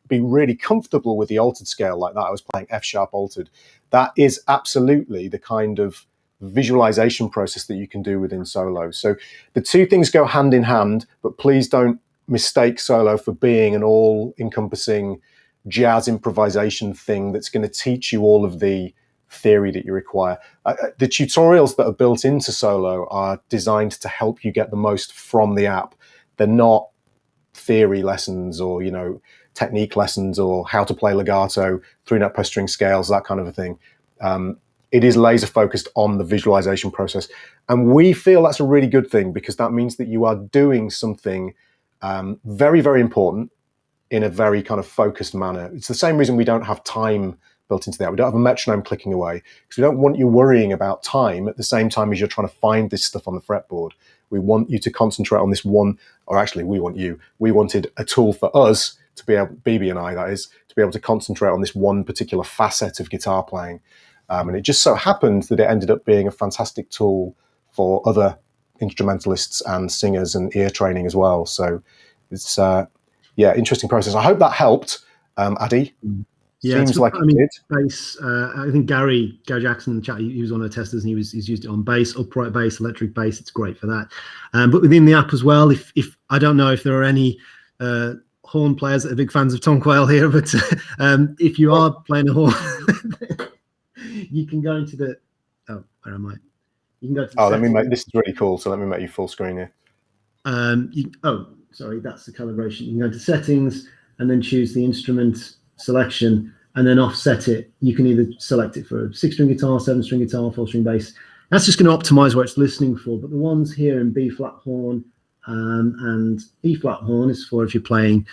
be really comfortable with the altered scale like that. I was playing F sharp altered. That is absolutely the kind of visualization process that you can do within Solo. So the two things go hand in hand, but please don't mistake Solo for being an all-encompassing jazz improvisation thing that's going to teach you all of the theory that you require. The tutorials that are built into Solo are designed to help you get the most from the app. They're not theory lessons or, technique lessons or how to play legato, 3-note per string scales, that kind of a thing. It is laser focused on the visualization process. And we feel that's a really good thing because that means that you are doing something very, very important in a very kind of focused manner. It's the same reason we don't have time built into that. We don't have a metronome clicking away because we don't want you worrying about time at the same time as you're trying to find this stuff on the fretboard. We want you to concentrate on this one, or actually we wanted a tool for us to be able, Beebee and I, that is, to be able to concentrate on this one particular facet of guitar playing. And it just so happened that it ended up being a fantastic tool for other instrumentalists and singers and ear training as well. So it's, interesting process. I hope that helped, Addy. Yeah, seems like it did. Bass. I think Gary Jackson in the chat, he was one of the testers, and he's used it on bass, upright bass, electric bass. It's great for that. But within the app as well, if I don't know if there are any horn players that are big fans of Tom Quayle here, but if you are playing a horn, you can go into the. Oh, where am I? You can go to. The this is really cool. So let me make you full screen here. Sorry, that's the calibration. You can go to settings and then choose the instrument selection and then offset it. You can either select it for a 6-string guitar, 7-string guitar, 4-string bass. That's just going to optimize what it's listening for. But the ones here in B flat horn and E flat horn is for if you're playing,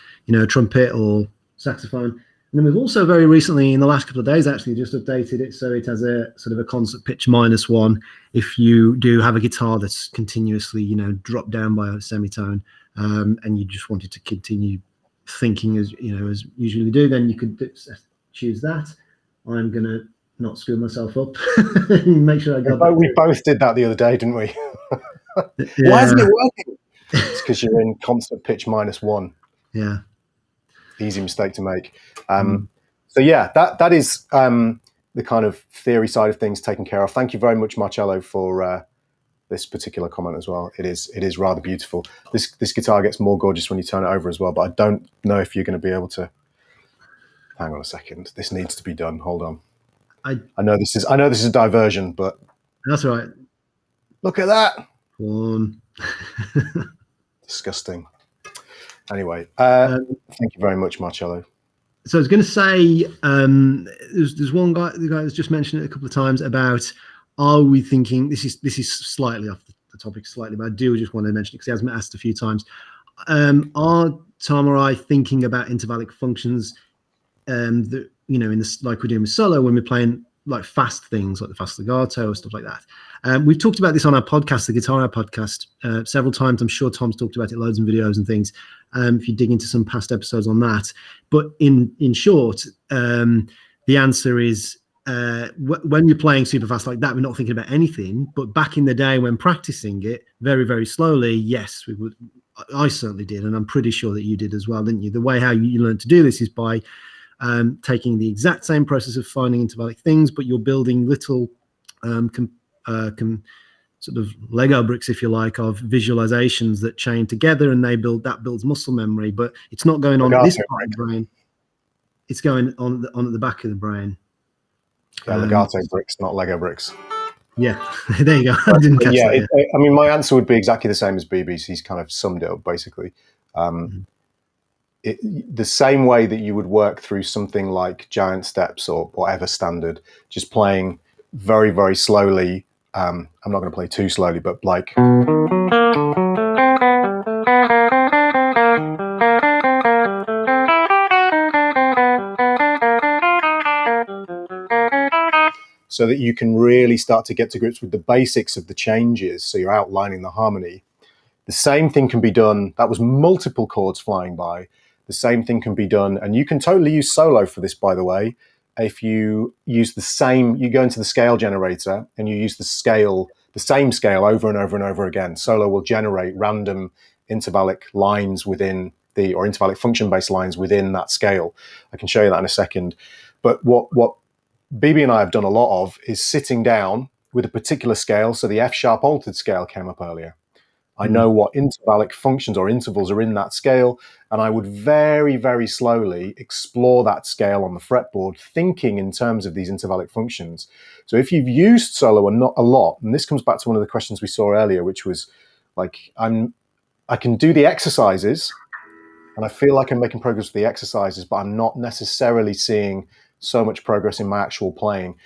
trumpet or saxophone. And then we've also very recently, in the last couple of days, actually just updated it so it has a sort of a concert pitch -1 if you do have a guitar that's continuously, dropped down by a semitone, and you just wanted to continue thinking as usually do, then you could choose that. I'm gonna not screw myself up. Make sure I got we both did that the other day, didn't we? Yeah. Why isn't it working? It's because you're in concert pitch -1. Yeah, easy mistake to make. So yeah, that is the kind of theory side of things taken care of. Thank you very much, Marcello, for this particular comment as well. It is rather beautiful. This guitar gets more gorgeous when you turn it over as well, but I don't know if you're going to be able to. Hang on a second. This needs to be done. Hold on. I know this is a diversion, but that's right. Look at that. One. Disgusting. Anyway, thank you very much, Marcello. So I was going to say, there's one guy, the guy that's just mentioned it a couple of times about, are we thinking, this is slightly off the topic slightly, but I do just want to mention it because he has been asked a few times. Are Tom or I thinking about intervallic functions that, in this, like we're doing with solo when we're playing like fast things like the fast legato or stuff like that? We've talked about this on our podcast, the Guitar Hour podcast, several times. I'm sure Tom's talked about it loads in videos and things. If you dig into some past episodes on that, but in short, the answer is when you're playing super fast like that, we're not thinking about anything. But back in the day when practicing it very, very slowly, yes, we would. I certainly did, and I'm pretty sure that you did as well, didn't you? The way how you learn to do this is by taking the exact same process of finding intervallic things, but you're building little sort of Lego bricks, if you like, of visualizations that chain together, and that builds muscle memory. But it's not going on at this part of the brain. it's going on at the back of the brain. Yeah, Legato bricks, not Lego bricks. Yeah, there you go. I didn't catch that. I mean, my answer would be exactly the same as Beebee's. He's kind of summed it up basically. The same way that you would work through something like Giant Steps or whatever standard, just playing very, very slowly. I'm not going to play too slowly, but like. So that you can really start to get to grips with the basics of the changes. So you're outlining the harmony. The same thing can be done. That was multiple chords flying by. The same thing can be done. And you can totally use solo for this, by the way. If you use the same, you go into the scale generator and you use the same scale over and over and over again. Solo will generate random intervallic lines within or intervallic function-based lines within that scale. I can show you that in a second. But what Beebee and I have done a lot of is sitting down with a particular scale. So the F-sharp altered scale came up earlier. I know what intervallic functions or intervals are in that scale, and I would very, very slowly explore that scale on the fretboard, thinking in terms of these intervallic functions. So if you've used solo and not a lot, and this comes back to one of the questions we saw earlier, which was like, I can do the exercises, and I feel like I'm making progress with the exercises, but I'm not necessarily seeing so much progress in my actual playing.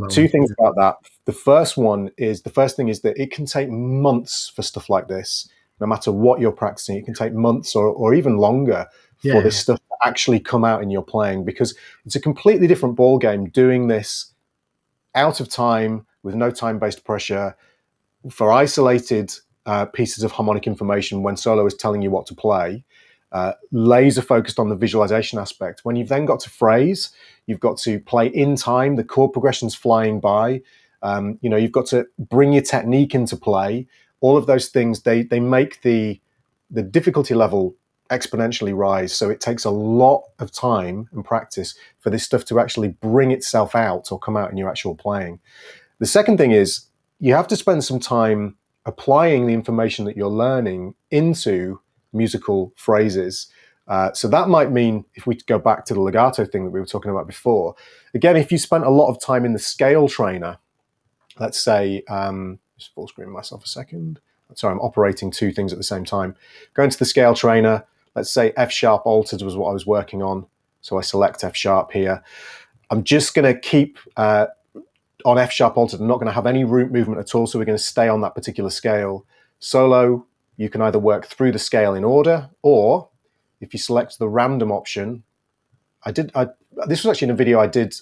Two things about that. The first thing is that it can take months for stuff like this. No matter what you're practicing, it can take months or even longer for this stuff to actually come out in your playing, because it's a completely different ball game doing this out of time with no time-based pressure for isolated pieces of harmonic information when solo is telling you what to play. Laser focused on the visualization aspect. When you've then got to phrase, you've got to play in time, the chord progression's flying by, you've got to bring your technique into play. All of those things, they make the difficulty level exponentially rise. So it takes a lot of time and practice for this stuff to actually bring itself out or come out in your actual playing. The second thing is you have to spend some time applying the information that you're learning into musical phrases. So that might mean, if we go back to the legato thing that we were talking about before, again, if you spent a lot of time in the scale trainer, let's say, just full screen myself a second. Sorry, I'm operating two things at the same time. Go into the scale trainer. Let's say F-sharp altered was what I was working on. So I select F-sharp here. I'm just going to keep on F-sharp altered. I'm not going to have any root movement at all. So we're going to stay on that particular scale. Solo, you can either work through the scale in order, or if you select the random option, this was actually in a video I did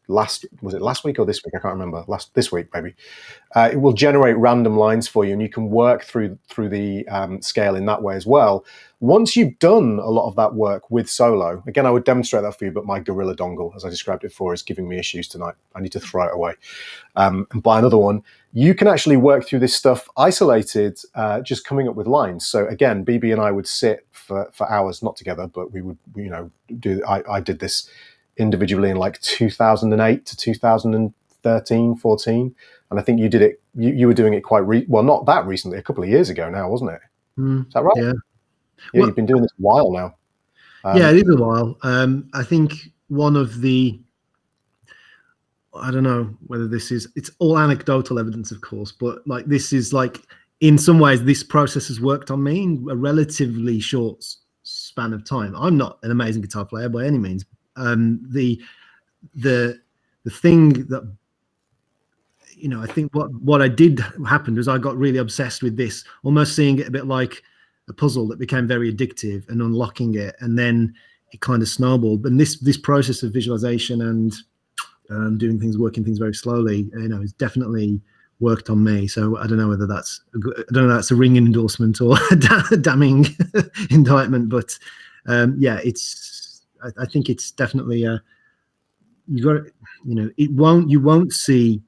last week or this week? I can't remember. This week maybe. It will generate random lines for you, and you can work through the scale in that way as well. Once you've done a lot of that work with solo, again, I would demonstrate that for you, but my Gorilla dongle, as I described it before, is giving me issues tonight. I need to throw it away and buy another one. You can actually work through this stuff isolated, just coming up with lines. So again, Beebee and I would sit for hours, not together, but we would, I did this individually in like 2008 to 2013, 14. And I think you did it, you were doing it quite, not that recently, a couple of years ago now, wasn't it? Is that right? Yeah. Yeah, you've been doing this a while now. Yeah, it is a while. I think one of the, I don't know whether it's all anecdotal evidence, of course, but like this is like, in some ways, this process has worked on me in a relatively short span of time. I'm not an amazing guitar player by any means. The thing that, I think what I did happen was I got really obsessed with this, almost seeing it a bit like a puzzle that became very addictive, and unlocking it, and then it kind of snowballed. And this process of visualization and doing things, working things very slowly, has definitely worked on me. So I don't know whether that's a ringing endorsement or a damning indictment, but I think it's definitely you won't see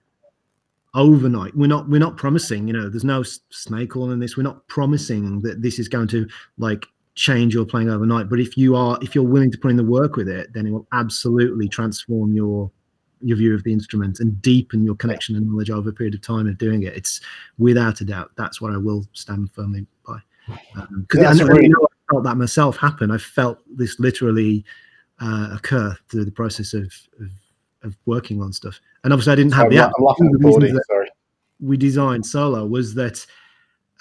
overnight. We're not promising, there's no snake oil in this. We're not promising that this is going to like change your playing overnight. But if you're willing to put in the work with it, then it will absolutely transform your view of the instrument and deepen your connection and knowledge over a period of time of doing it. It's without a doubt. That's what I will stand firmly by. Because I felt that myself happen. I felt this literally occur through the process of working on stuff. And obviously, I didn't have I'm the app. laughing at Cordy, sorry. We designed Solo was that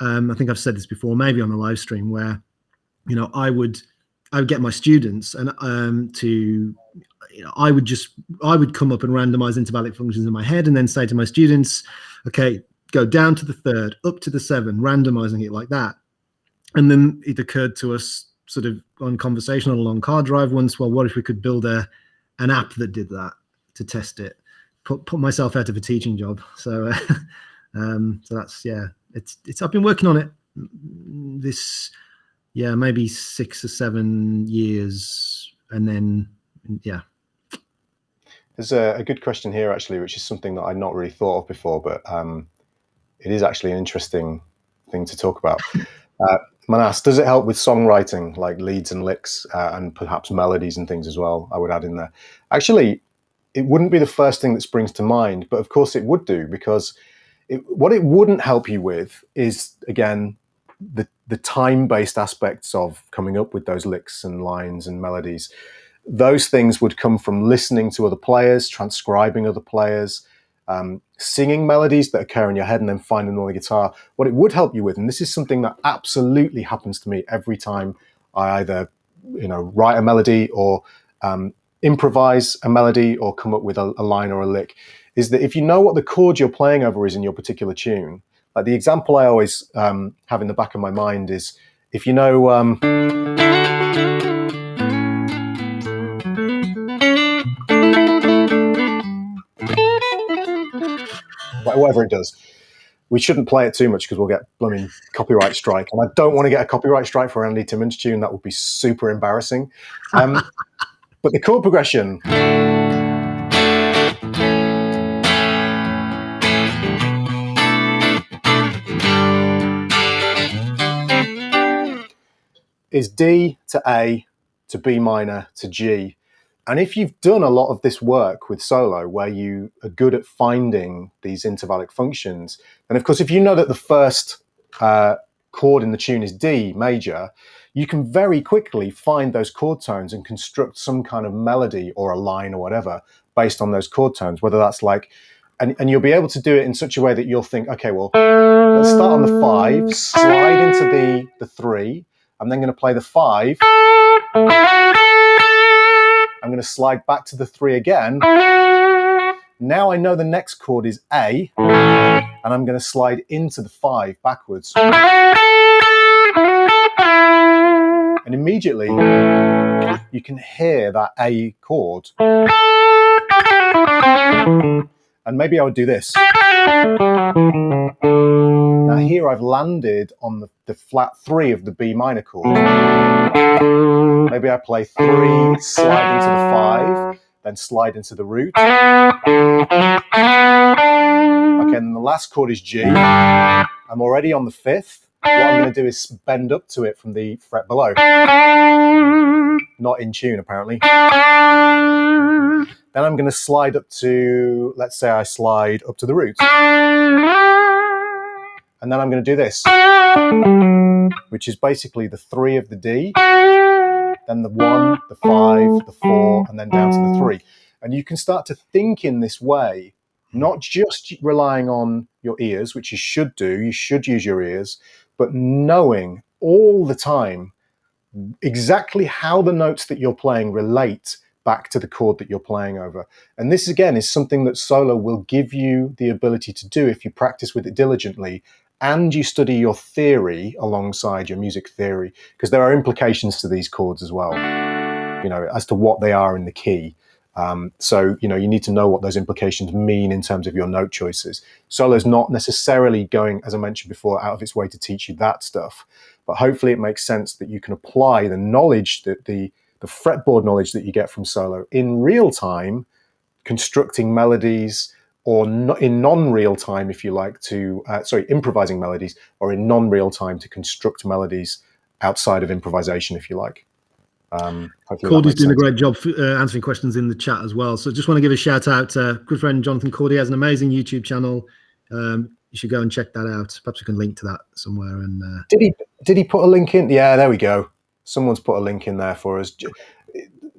I think I've said this before, maybe on a live stream, where I would get my students and I would come up and randomize intervallic functions in my head, and then say to my students, okay, go down to the third, up to the seven, randomizing it like that. And then it occurred to us, sort of on conversational along car drive once, well, what if we could build an app that did that to test it? Put myself out of a teaching job. So so that's, it's I've been working on it maybe 6 or 7 years, and then There's a good question here, actually, which is something that I'd not really thought of before, but it is actually an interesting thing to talk about. Manas, does it help with songwriting, like leads and licks, and perhaps melodies and things as well? I would add in there. Actually, it wouldn't be the first thing that springs to mind, but of course it would do, because what it wouldn't help you with is, again, the time-based aspects of coming up with those licks and lines and melodies. Those things would come from listening to other players, transcribing other players, singing melodies that occur in your head and then finding them on the guitar. What it would help you with, and this is something that absolutely happens to me every time I either write a melody or improvise a melody or come up with a line or a lick, is that if you know what the chord you're playing over is in your particular tune. Like the example I always have in the back of my mind is, if you know whatever it does, we shouldn't play it too much because we'll get blooming copyright strike, and I don't want to get a copyright strike for Andy Timmons tune. That would be super embarrassing. But the chord progression is D to A to B minor to G. And if you've done a lot of this work with solo, where you are good at finding these intervallic functions, and of course, if you know that the first chord in the tune is D major, you can very quickly find those chord tones and construct some kind of melody or a line or whatever based on those chord tones, whether that's like, and you'll be able to do it in such a way that you'll think, okay, well, let's start on the 5, slide into the 3, I'm then going to play the 5. I'm going to slide back to the 3 again. Now I know the next chord is A, and I'm going to slide into the 5 backwards. And immediately you can hear that A chord. And maybe I would do this. Now here I've landed on the flat 3 of the B minor chord. Maybe I play 3, slide into the 5, then slide into the root. Okay, and the last chord is G. I'm already on the 5th. What I'm going to do is bend up to it from the fret below. Not in tune, apparently. Then I'm going to slide up to, let's say I slide up to the root. And then I'm going to do this, which is basically the 3 of the D, then the 1, the 5, the 4, and then down to the 3. And you can start to think in this way, not just relying on your ears, which you should do, you should use your ears, but knowing all the time exactly how the notes that you're playing relate back to the chord that you're playing over. And this, again, is something that solo will give you the ability to do if you practice with it diligently and you study your theory alongside your music theory, because there are implications to these chords as well, as to what they are in the key. So, you need to know what those implications mean in terms of your note choices. Solo's not necessarily going, as I mentioned before, out of its way to teach you that stuff, but hopefully it makes sense that you can apply the knowledge, that the fretboard knowledge that you get from solo in real time, constructing melodies, or in non-real time, if you like, improvising melodies, or in non-real time to construct melodies outside of improvisation, if you like. Cordy's doing a great job answering questions in the chat as well. So just want to give a shout out to good friend Jonathan Cordy. Has an amazing YouTube channel. You should go and check that out. Perhaps we can link to that somewhere. And did he put a link in? Yeah, there we go. Someone's put a link in there for us.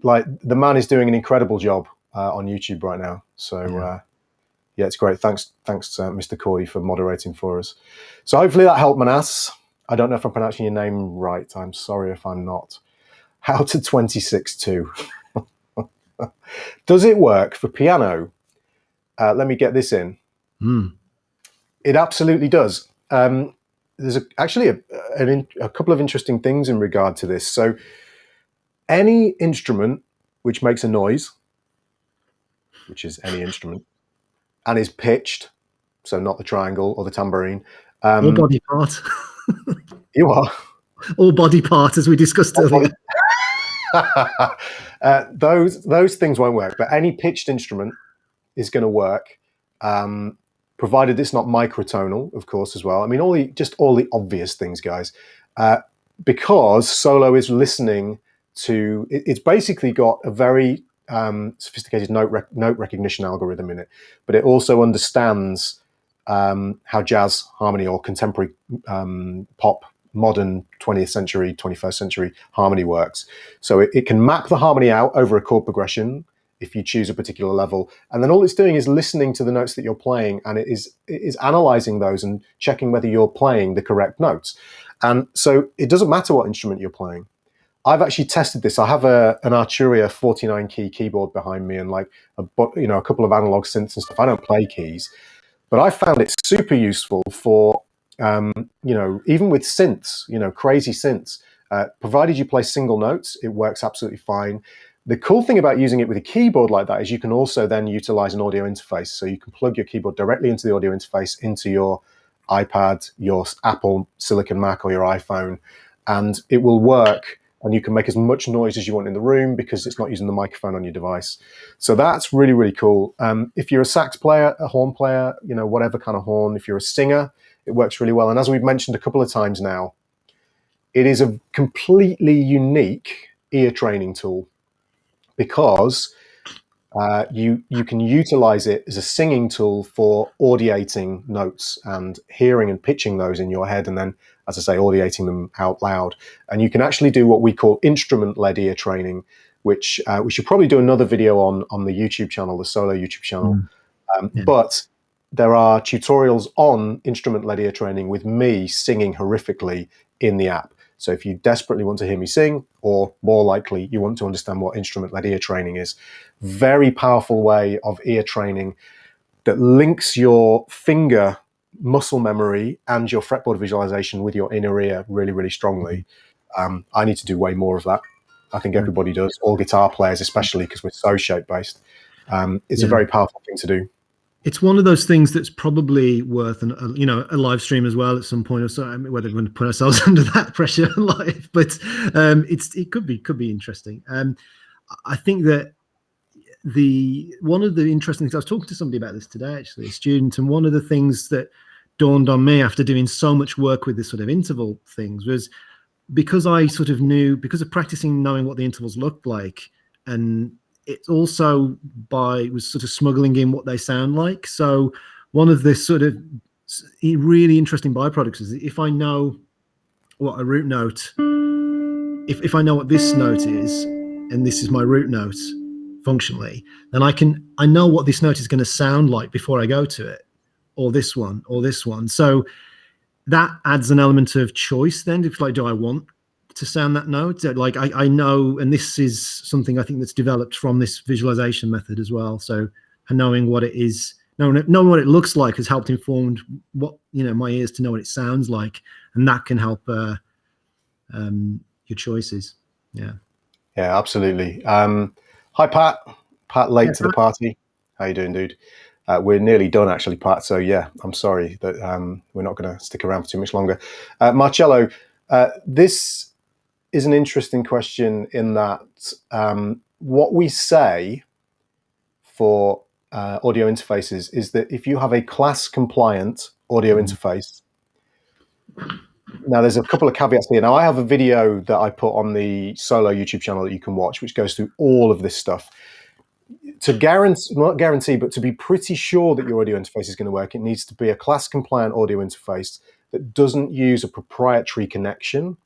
like the man is doing an incredible job on YouTube right now. So yeah, it's great. Thanks, Mr. Cordy, for moderating for us. So hopefully that helped, Manas. I don't know if I'm pronouncing your name right. I'm sorry if I'm not. How to 26.2. Does it work for piano? Let me get this in. It absolutely does. There's actually a couple of interesting things in regard to this. So any instrument which makes a noise, which is any instrument, and is pitched, so not the triangle or the tambourine. Or body part. You are. Or body part, as we discussed earlier. Those things won't work, but any pitched instrument is going to work, provided it's not microtonal, of course, as well. I mean, all the obvious things, guys, because solo is listening to. It's basically got a very sophisticated note recognition algorithm in it, but it also understands how jazz, harmony, or contemporary pop, modern 20th century, 21st century harmony works. So it can map the harmony out over a chord progression if you choose a particular level, and then all it's doing is listening to the notes that you're playing, and it is analyzing those and checking whether you're playing the correct notes. And so it doesn't matter what instrument you're playing. I've actually tested this. I have an Arturia 49 key keyboard behind me and like a couple of analog synths and stuff. I don't play keys, but I found it super useful for even with synths, crazy synths. Provided you play single notes, it works absolutely fine. The cool thing about using it with a keyboard like that is you can also then utilize an audio interface. So you can plug your keyboard directly into the audio interface into your iPad, your Apple Silicon Mac, or your iPhone, and it will work. And you can make as much noise as you want in the room because it's not using the microphone on your device. So that's really, really cool. If you're a sax player, a horn player, whatever kind of horn, if you're a singer, it works really well. And as we've mentioned a couple of times now, it is a completely unique ear training tool because you can utilize it as a singing tool for audiating notes and hearing and pitching those in your head, and then, as I say, audiating them out loud. And you can actually do what we call instrument-led ear training, which we should probably do another video on the YouTube channel, the solo YouTube channel. But there are tutorials on instrument-led ear training with me singing horrifically in the app. So if you desperately want to hear me sing, or more likely you want to understand what instrument-led ear training is, very powerful way of ear training that links your finger muscle memory and your fretboard visualization with your inner ear really, really strongly. I need to do way more of that. I think everybody does, all guitar players especially, because we're so shape-based. It's a very powerful thing to do. It's one of those things that's probably worth a live stream as well at some point or so. I mean, whether we're going to put ourselves under that pressure live, but it could be interesting. I think that one of the interesting things, I was talking to somebody about this today, actually, a student, and one of the things that dawned on me after doing so much work with this sort of interval things was because I sort of knew, because of practicing knowing what the intervals looked like, and it's also was sort of smuggling in what they sound like. So one of the sort of really interesting byproducts is if I know what a root note, if I know what this note is, and this is my root note functionally, then I know what this note is going to sound like before I go to it, or this one, or this one. So that adds an element of choice then. It's like, do I want to sound that note? Like I know, and this is something I think that's developed from this visualization method as well. So knowing what it is, knowing what it looks like has helped inform what my ears to know what it sounds like, and that can help your choices. Yeah, absolutely. Hi, Pat. Pat, late to the party. How you doing, dude? We're nearly done, actually, Pat. So yeah, I'm sorry that we're not going to stick around for too much longer. Marcello, this is an interesting question in that what we say for audio interfaces is that if you have a class compliant audio interface, now there's a couple of caveats here. Now I have a video that I put on the solo YouTube channel that you can watch, which goes through all of this stuff. To not guarantee, but to be pretty sure that your audio interface is going to work, it needs to be a class compliant audio interface that doesn't use a proprietary connection.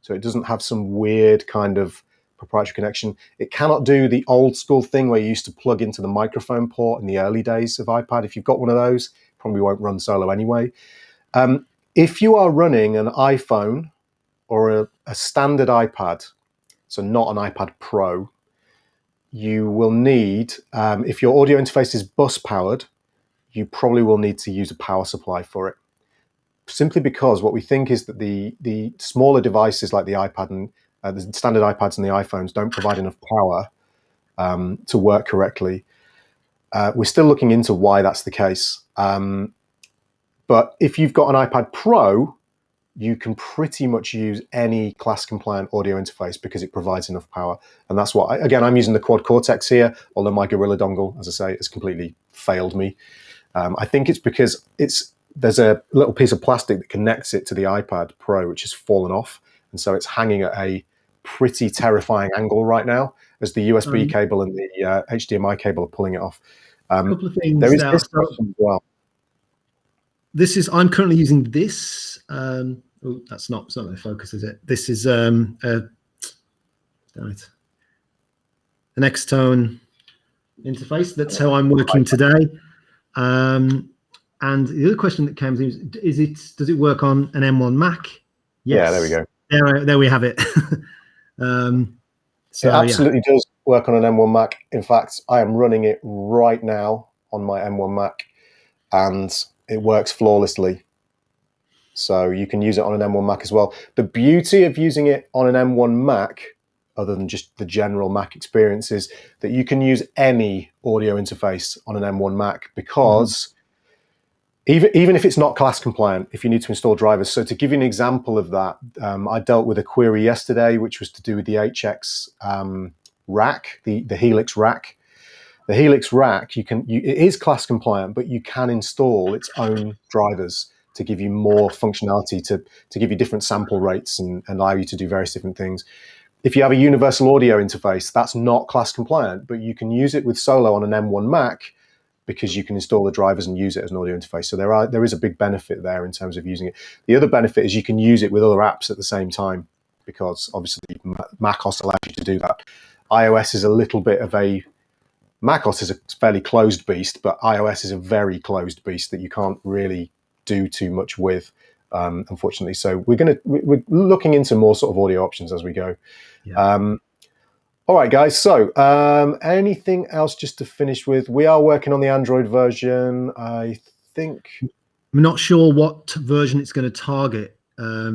So it doesn't have some weird kind of proprietary connection. It cannot do the old school thing where you used to plug into the microphone port in the early days of iPad. If you've got one of those, probably won't run solo anyway. If you are running an iPhone or a standard iPad, so not an iPad Pro, you will need, if your audio interface is bus powered, you probably will need to use a power supply for it. Simply because what we think is that the smaller devices like the iPad and the standard iPads and the iPhones don't provide enough power to work correctly. We're still looking into why that's the case. But if you've got an iPad Pro, you can pretty much use any class compliant audio interface because it provides enough power. And that's what, again, I'm using the Quad Cortex here, although my Gorilla dongle, as I say, has completely failed me. I think it's because there's a little piece of plastic that connects it to the iPad Pro, which has fallen off. And so it's hanging at a pretty terrifying angle right now as the USB cable and the HDMI cable are pulling it off. A couple of things. There is this question as well. I'm currently using this. It's not my focus, is it? This is an X-Tone interface. That's how I'm working today. And the other question that came is does it work on an M1 Mac? Yes. Yeah, there we go. There we have it. So it absolutely does work on an M1 Mac. In fact, I am running it right now on my M1 Mac, and it works flawlessly. So you can use it on an M1 Mac as well. The beauty of using it on an M1 Mac, other than just the general Mac experience, is that you can use any audio interface on an M1 Mac because even if it's not class compliant, if you need to install drivers. So to give you an example of that, I dealt with a query yesterday, which was to do with the HX rack, the Helix rack. The Helix rack, it is class compliant, but you can install its own drivers to give you more functionality, to give you different sample rates and allow you to do various different things. If you have a universal audio interface, that's not class compliant, but you can use it with Solo on an M1 Mac because you can install the drivers and use it as an audio interface. So there is a big benefit there in terms of using it. The other benefit is you can use it with other apps at the same time because obviously macOS allows you to do that. iOS is a little bit of macOS is a fairly closed beast, but iOS is a very closed beast that you can't really do too much with, unfortunately. So we're looking into more sort of audio options as we go. Yeah. All right, guys. So anything else just to finish with? We are working on the Android version. I think I'm not sure what version it's going to target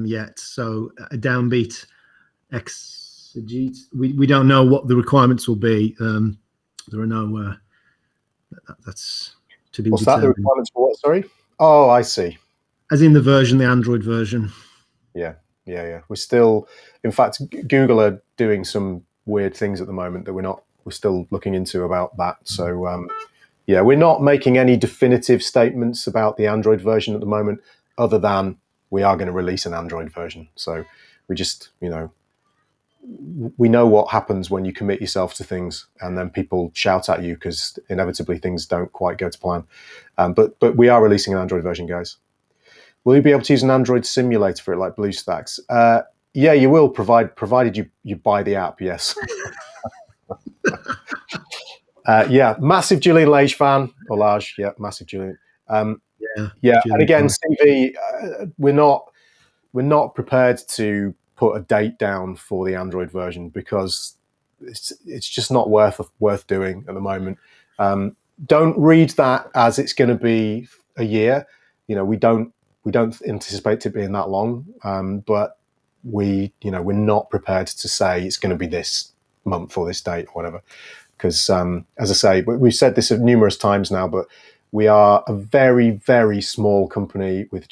yet. So a downbeat exegete. We don't know what the requirements will be. There are no. That's to be. What's that? The requirements for what? Sorry. Oh, I see. As in the Android version. Yeah. We're still, in fact, Google are doing some weird things at the moment that we're still looking into about that. So, we're not making any definitive statements about the Android version at the moment, other than we are going to release an Android version. So we just, we know what happens when you commit yourself to things and then people shout at you because inevitably things don't quite go to plan. But we are releasing an Android version, guys. Will you be able to use an Android simulator for it like BlueStacks? Yeah, you will, provided you buy the app, yes. Massive Julian Lage fan. Or Lage, yeah, massive Julian. And again, CV, we're not prepared to put a date down for the Android version because it's just not worth doing at the moment. Don't read that as it's going to be a year. We don't anticipate it being that long, but we're not prepared to say it's going to be this month or this date or whatever. Because as I say, we've said this numerous times now, but we are a very, very small company with